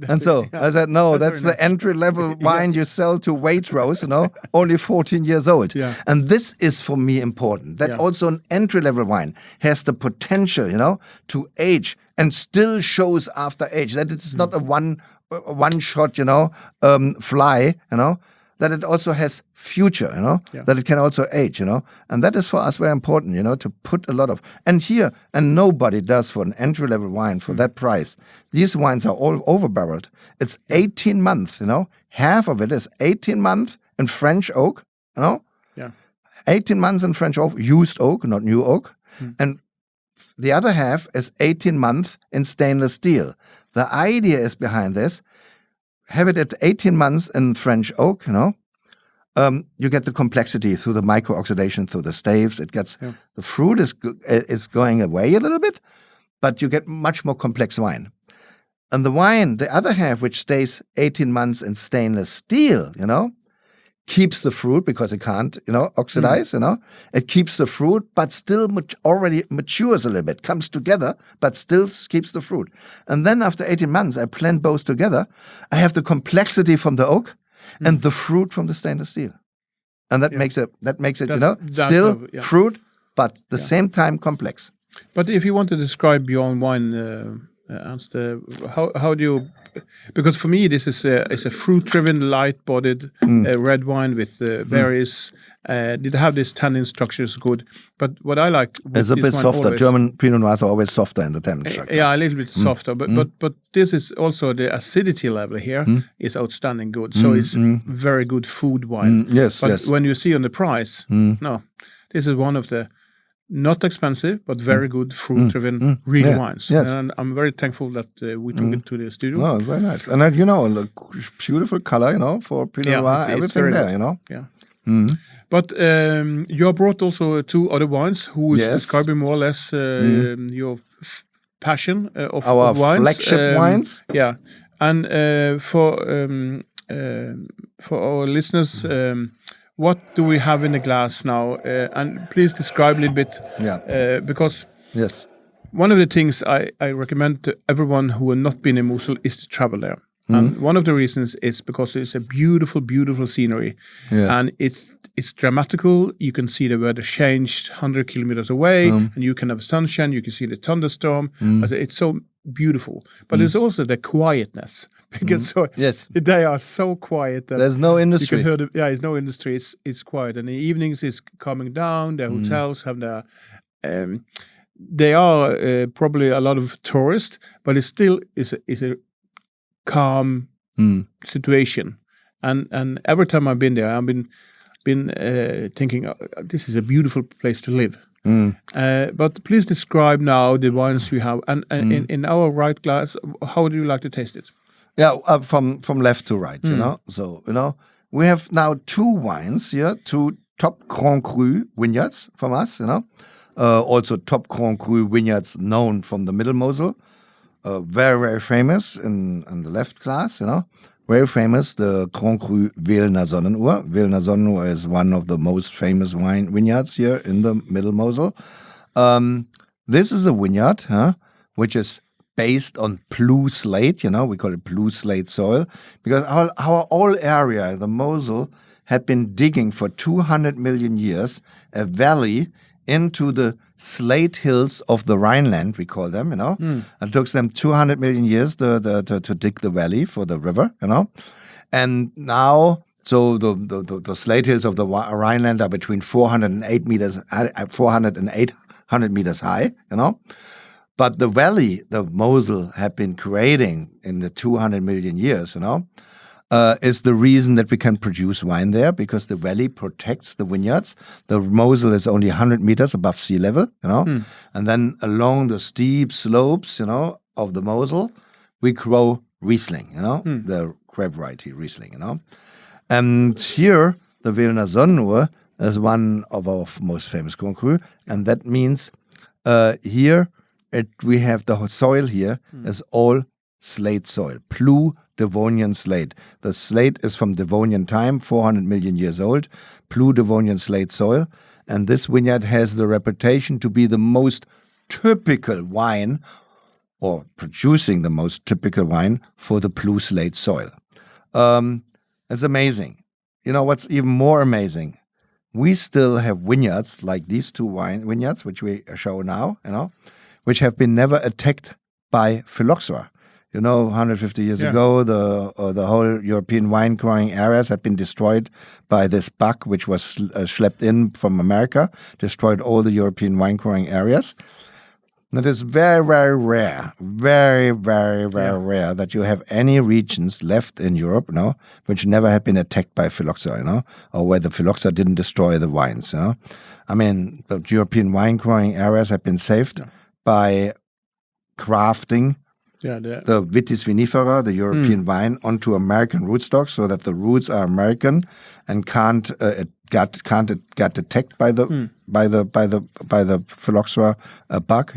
And so I said, no, that's the entry-level wine you sell to Waitrose, only 14 years old. Yeah. And this is for me important, that also an entry-level wine has the potential, to age and still shows after age, that it's not a one-shot, fly, that it also has future, that it can also age, and that is for us very important, to put a lot of, and nobody does for an entry-level wine for that price. These wines are all over-barreled. It's 18 months, half of it is 18 months in French oak, 18 months in French oak, used oak, not new oak, and the other half is 18 months in stainless steel. The idea is behind this, have it at 18 months in French oak, you get the complexity through the micro-oxidation, through the staves. It gets the fruit is going away a little bit, but you get much more complex wine. And the wine, the other half, which stays 18 months in stainless steel, keeps the fruit because it can't, oxidize, It keeps the fruit, but still already matures a little bit, comes together, but still keeps the fruit. And then after 18 months, I blend both together. I have the complexity from the oak and the fruit from the stainless steel. And that makes it, still fruit, but the same time complex. But if you want to describe your own wine, Ernst, how do you? Because for me, this is a fruit-driven, light-bodied red wine with berries. Did have this tannin structure is good, but what I like, it's a bit softer. German Pinot Noirs are always softer in the tannin structure. Yeah, a little bit softer, but this is also the acidity level here is outstanding good. So it's very good food wine. Yes. When you see on the price, no, this is one of the not expensive, but very good fruit-driven real wines. Yes. And I'm very thankful that we took it to the studio. Oh, it's very nice. And look, beautiful color, for Pinot Noir, everything there, Yeah. But you brought also two other wines who is describing more or less your passion of our wines. flagship wines. Yeah. And for our listeners, what do we have in the glass now? And please describe a little bit, because one of the things I recommend to everyone who has not been in Mosel is to travel there. And one of the reasons is because it's a beautiful, beautiful scenery, and it's dramatical. You can see the weather changed 100 kilometers away, and you can have sunshine. You can see the thunderstorm. It's so beautiful, but there's also the quietness. Because they are so quiet that there's no industry. You can hear there's no industry. It's quiet, and in the evenings it's coming down. The hotels have their. They are probably a lot of tourists, but it still is a calm situation. And every time I've been there, I've been thinking, this is a beautiful place to live. But please describe now the wines you have, and in our right glass, how do you like to taste it? Yeah, from left to right, So, we have now two wines here, two top Grand Cru vineyards from us, Also top Grand Cru vineyards known from the Middle Mosel. Very, very famous in the left glass, Very famous, the Grand Cru Velner Sonnenuhr. Velner Sonnenuhr is one of the most famous wine vineyards here in the Middle Mosel. This is a vineyard, which is based on blue slate, we call it blue slate soil, because our whole area, the Mosel, had been digging for 200 million years a valley into the slate hills of the Rhineland, we call them, It took them 200 million years to dig the valley for the river, And now, so the slate hills of the Rhineland are between 400 and 800 meters high, But the valley the Mosel had been creating in the 200 million years, is the reason that we can produce wine there, because the valley protects the vineyards. The Mosel is only 100 meters above sea level, And then along the steep slopes, of the Mosel, we grow Riesling, the grape variety Riesling, And here, the Wilner Sonnenur is one of our most famous Grand Cru, and that means here we have the soil here is all slate soil, Plu Devonian slate. The slate is from Devonian time, 400 million years old, Plu Devonian slate soil, and this vineyard has the reputation to be the most typical wine, or producing the most typical wine for the Plu slate soil. It's amazing. What's even more amazing? We still have vineyards like these two vineyards, which we show now, which have been never attacked by phylloxera. 150 years ago, the whole European wine growing areas had been destroyed by this bug, which was schlepped in from America, destroyed all the European wine growing areas. It is very, very rare, very, very, very rare that you have any regions left in Europe, which never had been attacked by phylloxera, or where the phylloxera didn't destroy the wines, I mean, the European wine growing areas have been saved by crafting the vitis vinifera, the European wine, onto American rootstocks, so that the roots are American and can't get attacked by the phylloxera bug,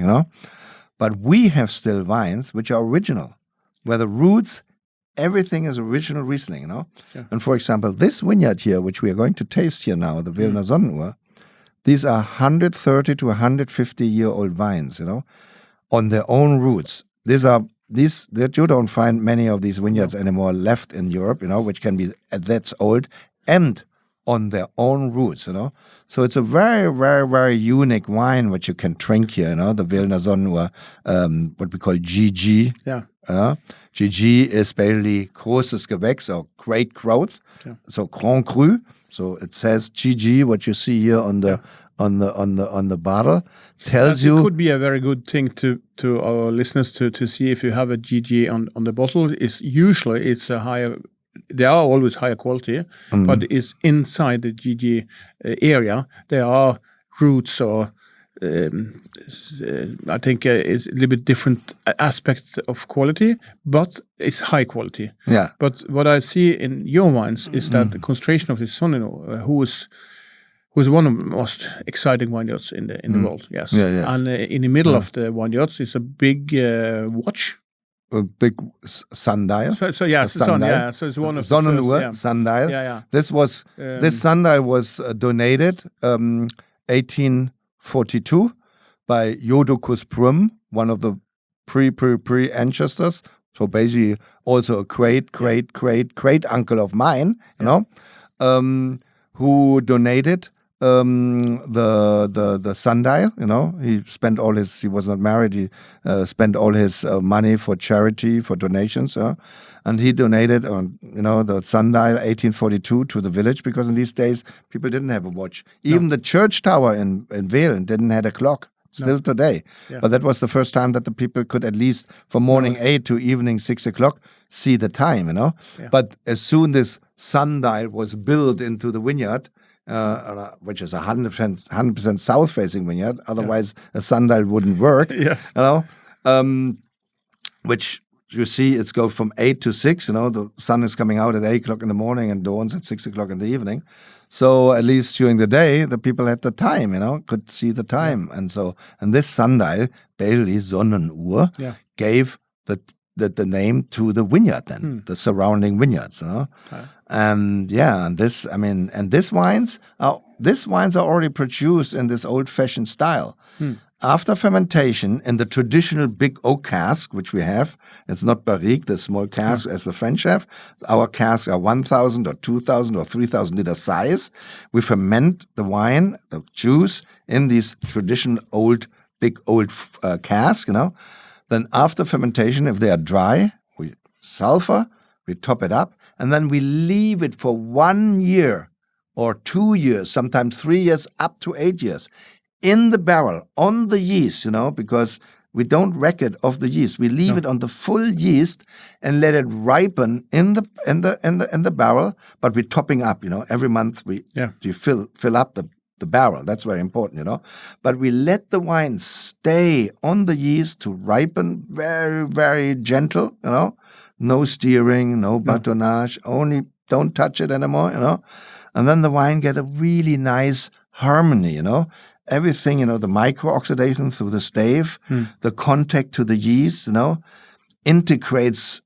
But we have still wines which are original, where the roots, everything is original Riesling, And for example, this vineyard here, which we are going to taste here now, the Wilner Sonnenur, these are 130 to 150-year-old wines, on their own roots. That you don't find many of these vineyards anymore left in Europe, which can be that old and on their own roots, So it's a very, very, very unique wine which you can drink here, the Wilner Sonnenur, what we call GG. GG is basically großes Gewächs, or great growth, so Grand Cru. So it says GG, what you see here on the bottle, tells you. It could be a very good thing to our listeners to see if you have a GG on the bottle. It's a higher. They are always higher quality, but it's inside the GG area. There are roots, or I think it's a little bit different aspect of quality, but it's high quality. Yeah. But what I see in your wines is that the concentration of the Sonnenur, who's one of the most exciting vineyards in the world. Yes. Yeah, yes. And in the middle of the vineyards is a big watch. A big sundial. So yes, sundial. Yeah. So it's one of Sonnenur, the first, sundial. Yeah. This sundial was donated 1842 by Jodocus Prum, one of the pre ancestors. So basically, also a great uncle of mine, who donated the sundial. He was not married. He spent all his money for charity, for donations, and he donated the sundial 1842 to the village, because in these days people didn't have a watch. Even the church tower in Welen didn't have a clock. Still today. Yeah. But that was the first time that the people could, at least from morning 8 to evening 6 o'clock, see the time, Yeah. But as soon this sundial was built into the vineyard, which is a 100% south-facing vineyard, otherwise a sundial wouldn't work, yes. Which you see, it's go from 8 to 6, the sun is coming out at 8 o'clock in the morning and dawns at 6 o'clock in the evening. So at least during the day, the people had the time, could see the time. Yeah. And this sundial, basically Sonnenuhr, gave the name to the vineyard then, the surrounding vineyards, And these wines are already produced in this old-fashioned style. after fermentation in the traditional big oak cask, which we have, it's not barrique, the small cask as the French have. Our casks are 1,000 or 2,000 or 3,000 liter size. We ferment the wine, the juice, in these traditional big old casks, Then after fermentation, if they are dry, we sulfur, we top it up, and then we leave it for 1 year or 2 years, sometimes 3 years, up to 8 years, in the barrel, on the yeast, because we don't wreck it off the yeast. We leave it on the full yeast and let it ripen in the barrel, but we're topping up, every month you fill up the barrel. That's very important, But we let the wine stay on the yeast to ripen very, very gentle, No steering, no batonnage, only don't touch it anymore, And then the wine get a really nice harmony, Everything, the micro-oxidation through the stave, the contact to the yeast, integrates,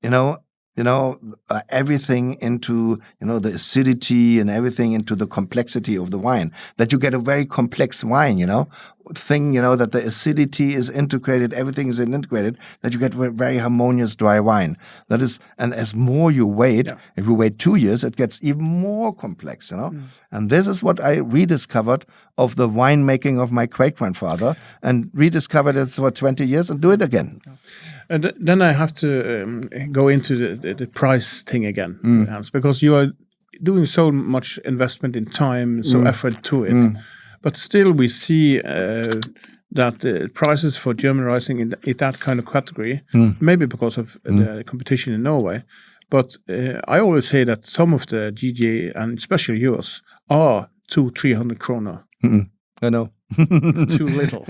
everything into, the acidity and everything into the complexity of the wine. That you get a very complex wine, that the acidity is integrated, everything is integrated, that you get a very harmonious dry wine. That is, and as more you wait, if you wait 2 years, it gets even more complex, And this is what I rediscovered of the winemaking of my great-grandfather, and rediscovered it for 20 years and do it again. And then I have to go into the price thing again, Hans, because you are doing so much investment in time, so effort to it. But still we see that the prices for German Riesling in that kind of category, maybe because of the competition in Norway, but I always say that some of the GJ, and especially yours, are 200-300 kroner. I know. Too little.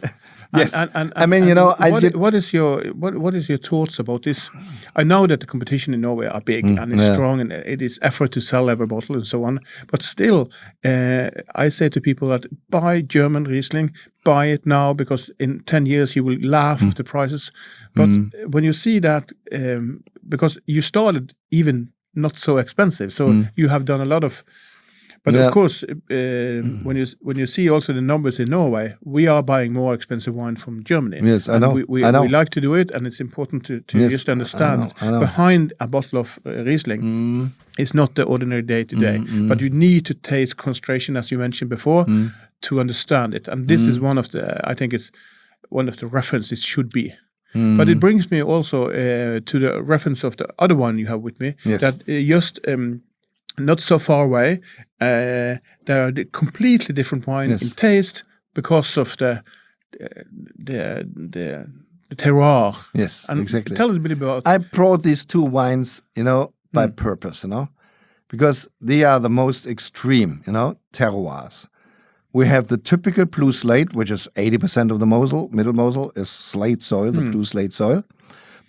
Yes, and I mean, what is your thoughts about this? I know that the competition in Norway are big and it's strong, and it is effort to sell every bottle and so on. But still, I say to people that buy German Riesling, buy it now, because in 10 years you will laugh at the prices. But when you see that, because you started even not so expensive, so you have done a lot of. But of course, when you see also the numbers in Norway, we are buying more expensive wine from Germany. Yes, I know. We like to do it, and it's important to just understand I know. behind a bottle of Riesling is not the ordinary day-to-day. But you need to taste concentration, as you mentioned before, to understand it. And this is I think it's one of the references should be. But it brings me also to the reference of the other one you have with me, that just not so far away, there are completely different wine in taste because of the terroir. Yes, and exactly. Tell us a bit about. I brought these two wines, by purpose, because they are the most extreme, terroirs. We have the typical blue slate, which is 80% of the Mosel, middle Mosel, is slate soil, the blue slate soil.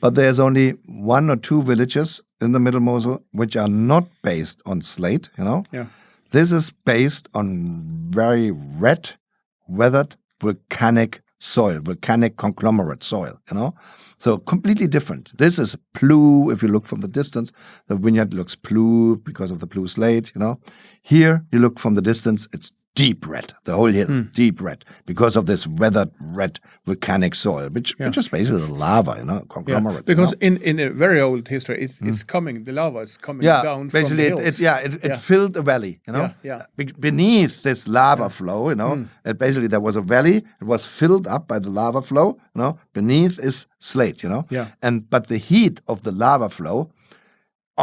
But there's only 1 or 2 villages in the middle Mosel which are not based on slate, This is based on very red, weathered, volcanic soil, volcanic conglomerate soil, So completely different. This is blue. If you look from the distance, the vineyard looks blue because of the blue slate, Here, you look from the distance, it's deep red, the whole hill, deep red, because of this weathered red volcanic soil, which is basically the lava, conglomerate. Because in a very old history, it's coming, the lava is coming down basically from the hills. It filled a valley, Beneath this lava flow, basically there was a valley, it was filled up by the lava flow, beneath is slate, But the heat of the lava flow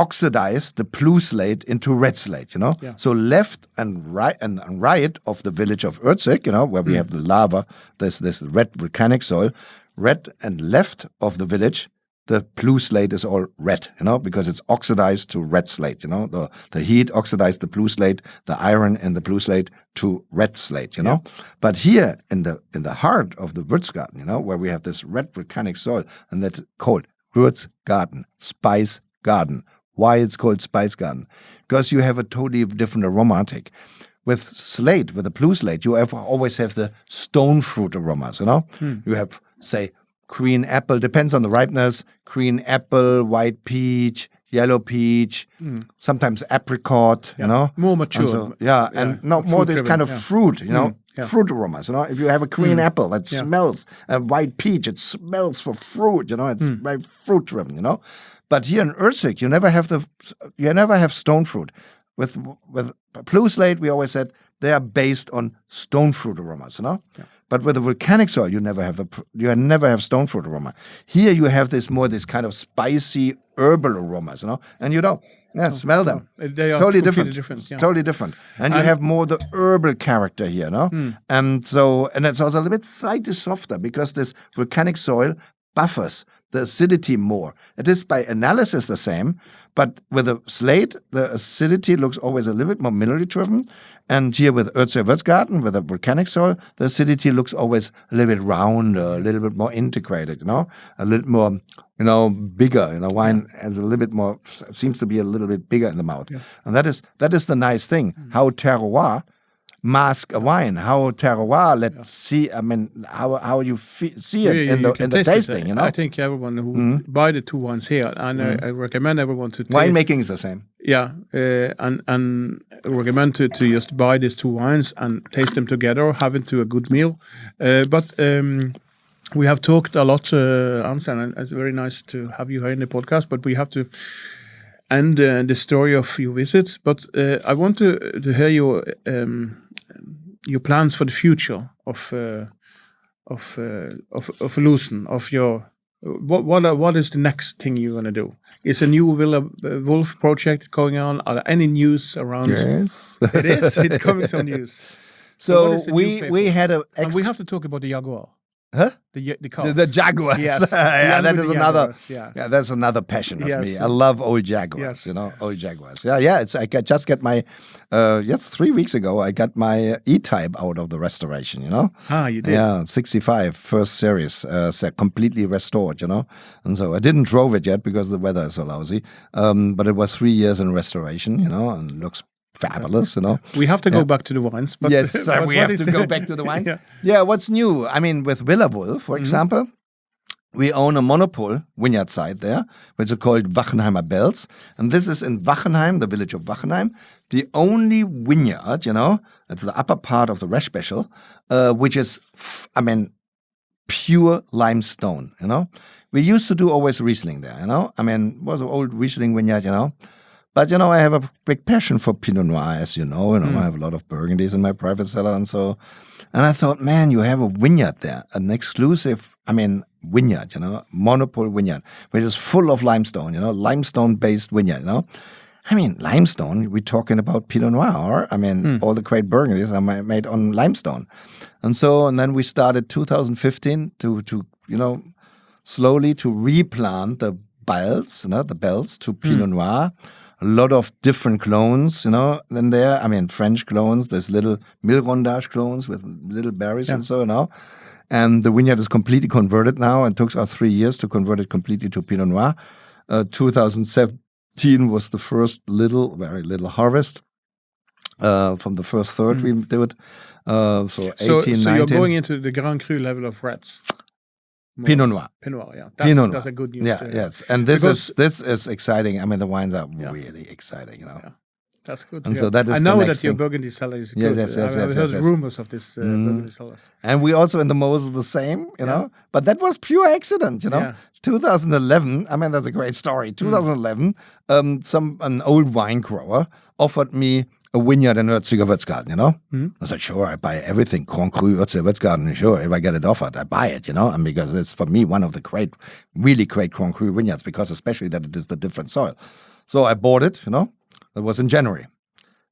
oxidized the blue slate into red slate, So left and right of the village of Ernst, where we have the lava, this red volcanic soil, red and left of the village, the blue slate is all red, because it's oxidized to red slate, The heat oxidized the blue slate, the iron in the blue slate to red slate, But here in the heart of the Würzgarten, where we have this red volcanic soil, and that's called Würzgarten, spice garden. Why it's called spice garden? Because you have a totally different aromatic. With slate, with the blue slate, you always have the stone fruit aromas, You have, say, green apple, depends on the ripeness, green apple, white peach, yellow peach, sometimes apricot, More mature. And more this kind of fruit, fruit aromas. If you have a green apple, that smells. A white peach, it smells for fruit. It's very fruit driven. But here in Erzig, you never have stone fruit. With blue slate, we always said they are based on stone fruit aromas. But with the volcanic soil, you never have stone fruit aroma. Here you have this kind of spicy herbal aromas, and you don't smell them. They are totally different. Totally different. And you have more the herbal character here, and it's also a little bit slightly softer because this volcanic soil buffers the acidity more. It is by analysis the same, but with a slate, the acidity looks always a little bit more minerally driven. And here with Würzgarten, with a volcanic soil, the acidity looks always a little bit rounder, a little bit more integrated, a little more, bigger. Wine has a little bit more, seems to be a little bit bigger in the mouth. Yeah. And that is the nice thing, how terroir mask a wine, how terroir, let's see, how you see it in the tasting, I think everyone who buy the two wines here, and I recommend everyone to winemaking is the same. Yeah, and I recommend to just buy these two wines and taste them together, have it to a good meal. But we have talked a lot, Ernst, and it's very nice to have you here in the podcast, but we have to end the story of your visit. But I want to hear your plans for the future of Loosen, of your what is the next thing you're gonna do? Is a new Wolf project going on? Are there any news around? Yes, it is. It's coming some news. So we had and we have to talk about the Jaguar. Huh? The cars. The Jaguars. Yes. That is another. Jaguars, yeah. That's another passion of me. I love old Jaguars. Yes. Old Jaguars. Yeah. I just get my. 3 weeks ago I got my E-Type out of the restoration. You did. Yeah, 65 first series, completely restored. And so I didn't drove it yet because the weather is so lousy. But it was 3 years in restoration. And looks fabulous, We have to go back to the wines. But yes, we have to go back to the wines. Yeah, what's new? With Villa Wolf, for example, we own a monopole vineyard site there, which is called Wachenheimer Bells. And this is in Wachenheim, the village of Wachenheim, the only vineyard, it's the upper part of the Reshbechel, which is, pure limestone, We used to do always Riesling there, It was an old Riesling vineyard, But, I have a big passion for Pinot Noir, as you know. I have a lot of Burgundies in my private cellar and I thought, man, you have a vineyard there, an exclusive, vineyard, monopole vineyard, which is full of limestone, limestone-based vineyard, limestone, we're talking about Pinot Noir. All the great Burgundies are made on limestone. And then we started 2015 to slowly to replant the bells to Pinot Noir. A lot of different clones, in there. French clones, there's little Milrondage clones with little berries and so now. And the vineyard is completely converted now. It took us 3 years to convert it completely to Pinot Noir. 2017 was the first very little harvest from the first third we did. So 18, 19. So you're going into the Grand Cru level of reds. Pinot Noir. Pinot Noir, yeah. That's a good news. Yeah, yes. And this is exciting. The wines are really exciting, Yeah. That's good. And so that is I know the that your thing. Burgundy cellar is good. Yes. I've heard rumors of this Burgundy cellars. And we also in the Mosel the same, know. But that was pure accident, 2011, that's a great story. 2011, an old wine grower offered me a vineyard in Würzgarten, I said, sure, I buy everything. Grand Cru, Würzgarten, sure, if I get it offered, I buy it, and because it's, for me, one of the really great Grand Cru vineyards, because especially that it is the different soil. So I bought it, That was in January.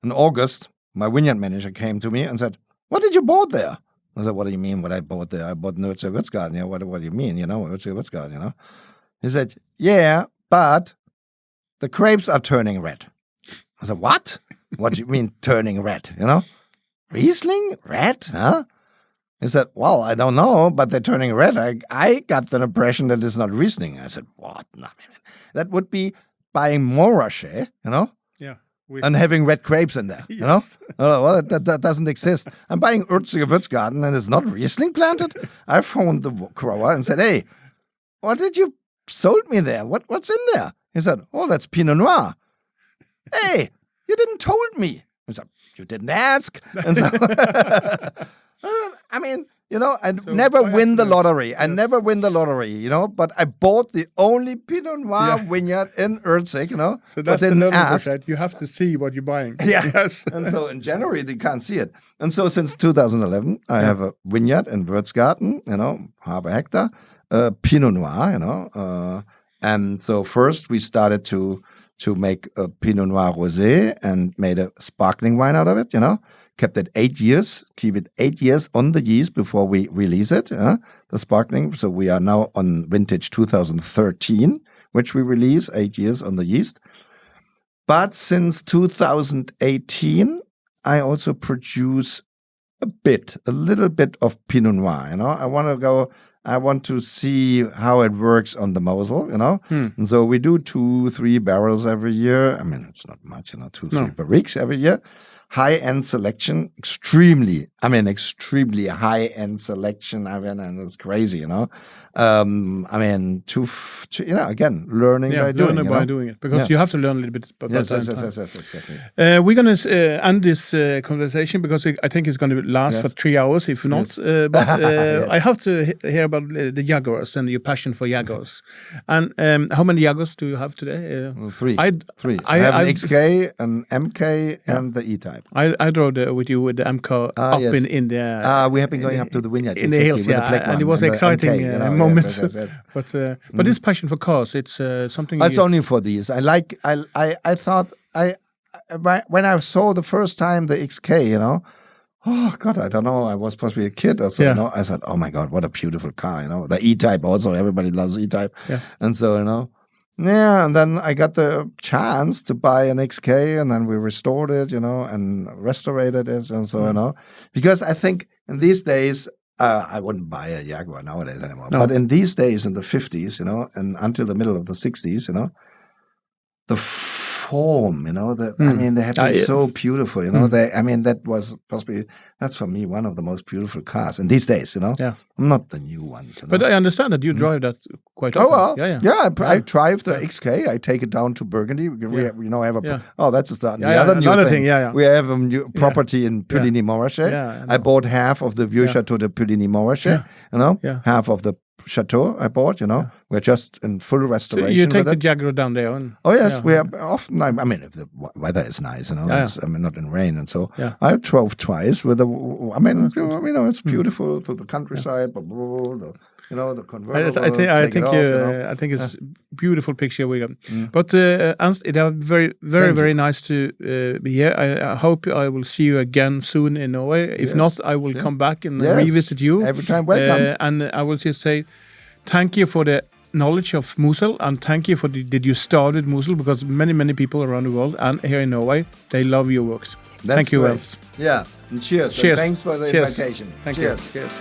In August, my vineyard manager came to me and said, what did you bought there? I said, what do you mean what I bought there? I bought Würzgarten, what do you mean, Würzgarten, He said, yeah, but the grapes are turning red. I said, what? What do you mean turning red, Riesling? Red, huh? He said, well, I don't know, but they're turning red. I got the impression that it's not Riesling. I said, what? No, that would be buying Montrachet, Yeah. And having red grapes in there, Yes. Well, that doesn't exist. I'm buying Würzgarten and it's not Riesling planted. I phoned the grower and said, hey, what did you sold me there? What's in there? He said, oh, that's Pinot Noir. Hey, you didn't told me. I said, you didn't ask. And so, I mean, you know, I So never by win the accident. lottery. I Yes. never win the lottery, you know, but I bought the only Pinot Noir Yeah. vineyard in Ernst, you know. So but that's the didn't learning ask. process. You have to see what you're buying. Yeah. Yes. And so in January, they can't see it. And so since 2011, I have a vineyard in Wirtsgarten, you know, half a hectare, Pinot Noir, you know. And so first we started to make a Pinot Noir rosé and made a sparkling wine out of it, you know. Kept it 8 years, keep it 8 years on the yeast before we release it, the sparkling. So we are now on vintage 2013, which we release 8 years on the yeast. But since 2018, I also produce a little bit of Pinot Noir, you know. I want to see how it works on the Mosel, you know. And so we do 2-3 barrels every year. I mean, it's not much, you know, 2-3 barriques every year. High-end selection, extremely high-end selection. I mean, and it's crazy, you know. I mean, to you know, again, learning by doing, learning by doing it, because you have to learn a little bit about yes, that. yes, exactly. We're going to end this conversation because I think it's going to last for 3 hours, if not. But I have to hear about the Jaguars and your passion for Jaguars. And how many Jaguars do you have today? 3. I have an XK, an MK, and the E-type. I drove with you with the MK up yes. in the we have been going up to the vineyard in the hills, with the black and it one was and the exciting MK, you know, moments. yes. But this passion for cars, it's something. It's only for these. I thought when I saw the first time the XK, you know, oh God, I don't know. I was possibly a kid or so, you know. I said, oh my God, what a beautiful car, you know. The E-type also, everybody loves E-type, and so you know. Yeah, and then I got the chance to buy an XK, and then we restored it, you know, and restored it, and so you know, because I think in these days. I wouldn't buy a Jaguar nowadays anymore. No. But in these days, in the 50s, you know, and until the middle of the 60s, you know, the form, you know, I mean, they have been so beautiful, you know. That was possibly, that's for me one of the most beautiful cars in these days, you know. Yeah. Not the new ones. You know? But I understand that you drive that quite often. Oh, well. I drive the XK. I take it down to Burgundy. We now have that's the other new thing. We have a new property in Puligny-Montrachet. I bought half of the Vieux Chateau de Puligny-Montrachet, you know, half of the chateau I bought, you know. We're just in full restoration. So you take the Jaguar down there? We are often. I mean, if the weather is nice, you know. I mean, not in rain, and so I drove twice with you know, it's beautiful to the countryside, but you know, the convertible. I think it's a beautiful picture we got. But Ernst, it was very nice to be here. I hope I will see you again soon in Norway. If not, I will come back and revisit you every time. Welcome. And I will just say thank you for the knowledge of Mosel, and thank you for that you started Mosel, because many people around the world and here in Norway, they love your works. Thank you, Ernst. Yeah, and cheers. Cheers. And thanks for the invitation. Thank you. Cheers.